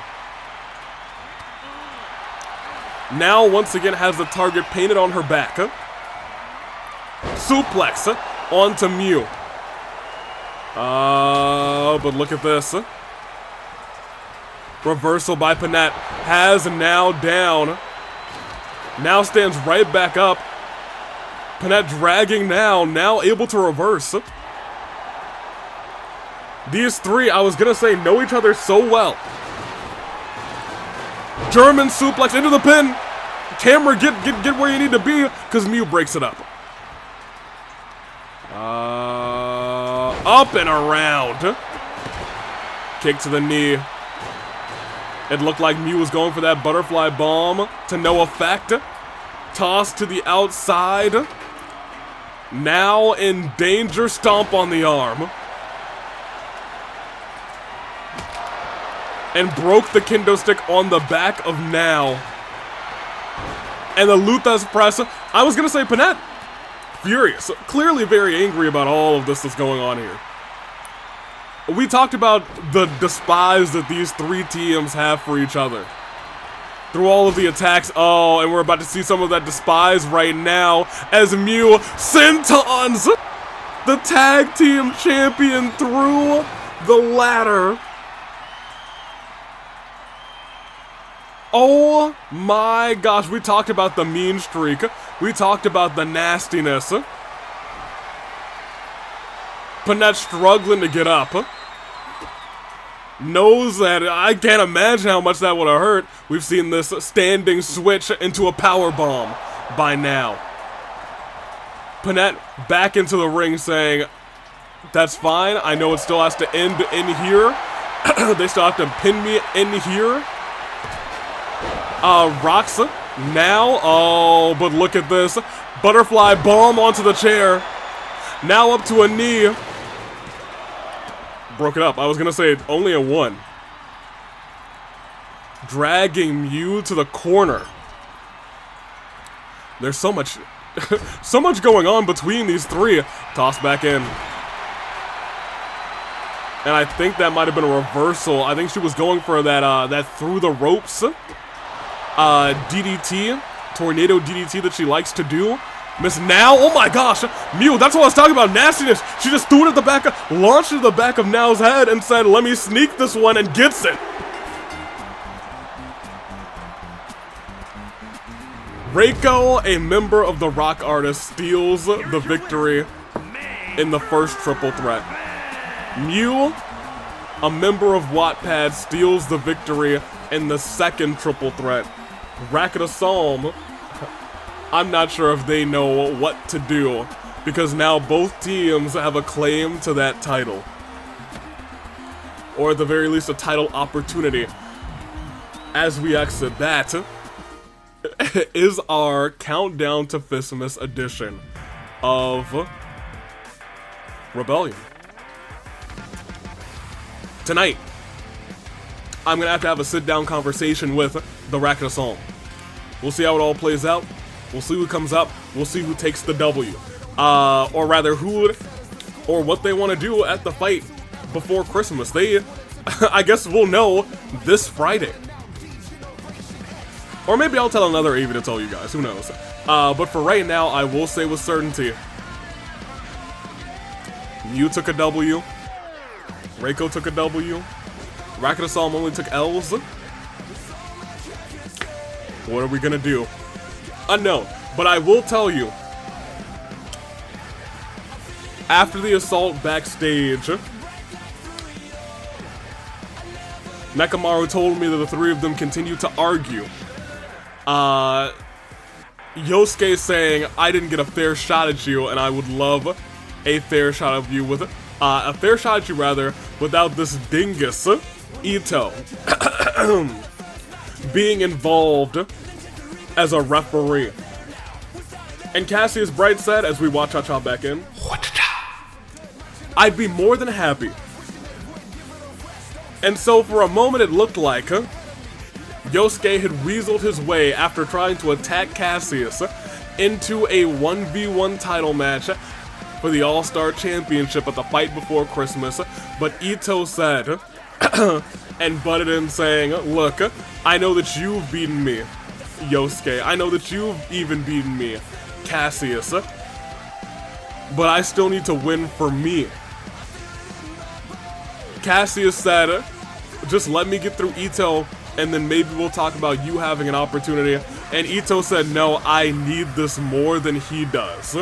Now once again has the target painted on her back. Suplex onto Miu. But look at this. Reversal by Panette. Has Nao down. Now stands right back up. Panette dragging Nao able to reverse. These three, I was gonna say, know each other so well. German suplex into the pin. Camera, get where you need to be, because Miu breaks it up. Up and around. Kick to the knee. It looked like Miu was going for that butterfly bomb to no effect. Toss to the outside. Now in danger, stomp on the arm. And broke the kendo stick on the back of Nao. And the Luthes press. I was gonna say Panette. Furious. Clearly very angry about all of this that's going on here. We talked about the despise that these three teams have for each other. Through all of the attacks. Oh, and we're about to see some of that despise right now as Miu sentons the tag team champion through the ladder. Oh my gosh, we talked about the mean streak. We talked about the nastiness. Panette struggling to get up. knows that I can't imagine how much that would have hurt. We've seen this standing switch into a power bomb by now. Panette back into the ring saying, that's fine, I know it still has to end in here. They still have to pin me in here. Rocks now, oh, but look at this. Butterfly bomb onto the chair. Now up to a knee. Broke it up. I was gonna say only a 1. Dragging Miu to the corner. There's so much, so much going on between these three. Toss back in. And I think that might have been a reversal. I think she was going for that that through the ropes DDT, tornado DDT that she likes to do. Miss Nao, oh my gosh, Miu, that's what I was talking about, nastiness. She just threw it at the back, launched it at the back of Nao's head and said, let me sneak this one, and gets it. Reiko, a member of the Rock Artists, steals the victory in the first triple threat. Miu, a member of Wattpad, steals the victory in the second triple threat. Racket of Solm, I'm not sure if they know what to do, because now both teams have a claim to that title. Or at the very least a title opportunity. As we exit, that is our Countdown to Kizz-mas edition of Rebellion. Tonight, I'm gonna have to have a sit-down conversation with the Racket of Solm. We'll see how it all plays out. We'll see who comes up. We'll see who takes the W. Or rather, who or what they want to do at the fight before Christmas. They, I guess we'll know this Friday. Or maybe I'll tell another AV to tell you guys. Who knows? But for right now, I will say with certainty, Miu took a W. Reiko took a W. Racket of Solm only took L's. What are we gonna do? Unknown. But I will tell you, after the assault backstage, Nekamaru told me that the three of them continued to argue. Yosuke saying, I didn't get a fair shot at you, and I would love a fair shot of you with it. A fair shot at you, rather, without this dingus, Ito, being involved as a referee. And Cassius Bright said, as we watch Cha-Cha back in, I'd be more than happy. And so for a moment it looked like Yosuke had weaseled his way after trying to attack Cassius into a 1v1 title match for the All-Star Championship at the fight before Christmas, but Ito said, and butted in saying, look, I know that you've beaten me, Yosuke. I know that you've even beaten me, Cassius. But I still need to win for me. Cassius said, just let me get through Ito, and then maybe we'll talk about you having an opportunity. And Ito said, no, I need this more than he does.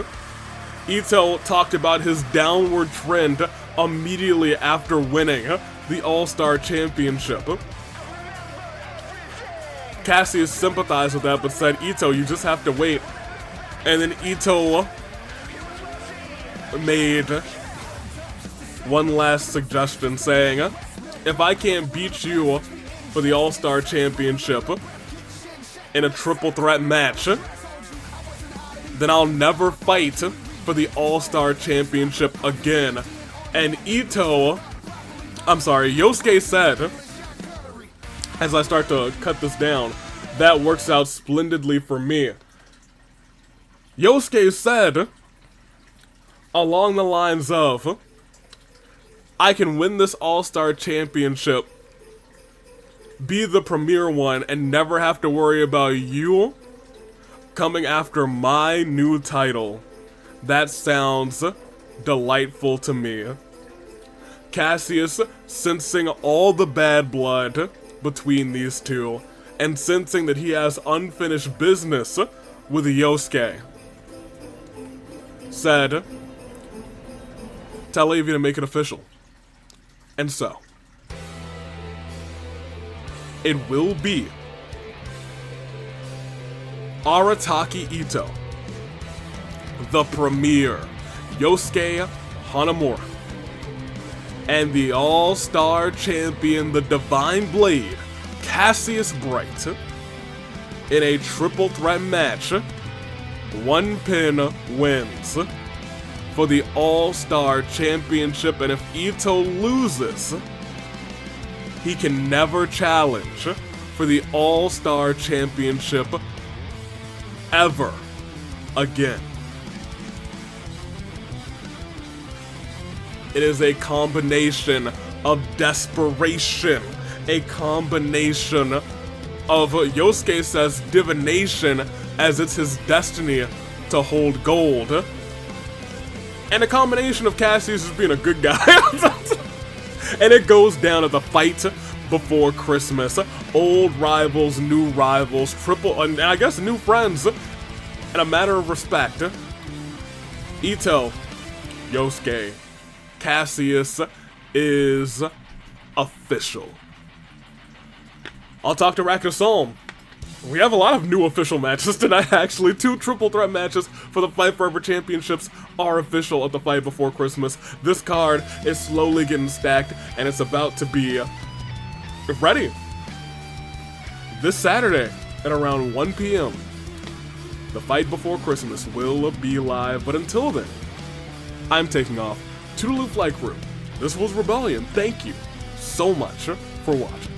Ito talked about his downward trend immediately after winning the All-Star Championship. Cassius sympathized with that, but said, Ito, you just have to wait. And then Ito made one last suggestion, saying, if I can't beat you for the All-Star Championship in a triple threat match, then I'll never fight for the All-Star Championship again. And Yosuke said, as I start to cut this down, that works out splendidly for me. Yosuke said, along the lines of, I can win this All-Star Championship, be the premier one, and never have to worry about you coming after my new title. That sounds delightful to me. Cassius sensing all the bad blood between these two, and sensing that he has unfinished business with Yosuke, said, tell Avi to make it official. And so, it will be Arataki Ito, the premier Yosuke Hanamura, and the all-star champion, the Divine Blade, Cassius Bright, in a triple threat match. One pin wins for the all-star championship, and if Ito loses, he can never challenge for the all-star championship ever again. It is a combination of desperation, a combination of Yosuke says divination, as it's his destiny to hold gold, and a combination of Cassius as being a good guy. And it goes down at the fight before Christmas. Old rivals, new rivals, and I guess new friends, in a matter of respect. Ito, Yosuke, Cassius is official. I'll talk to Racket of Solm. We have a lot of new official matches tonight, actually. 2 triple threat matches for the Fight Forever Championships are official at the fight before Christmas. This card is slowly getting stacked, and it's about to be ready. This Saturday at around 1 p.m., the fight before Christmas will be live, but until then, I'm taking off. Toodaloo Flight Crew. This was Rebellion. Thank you so much for watching.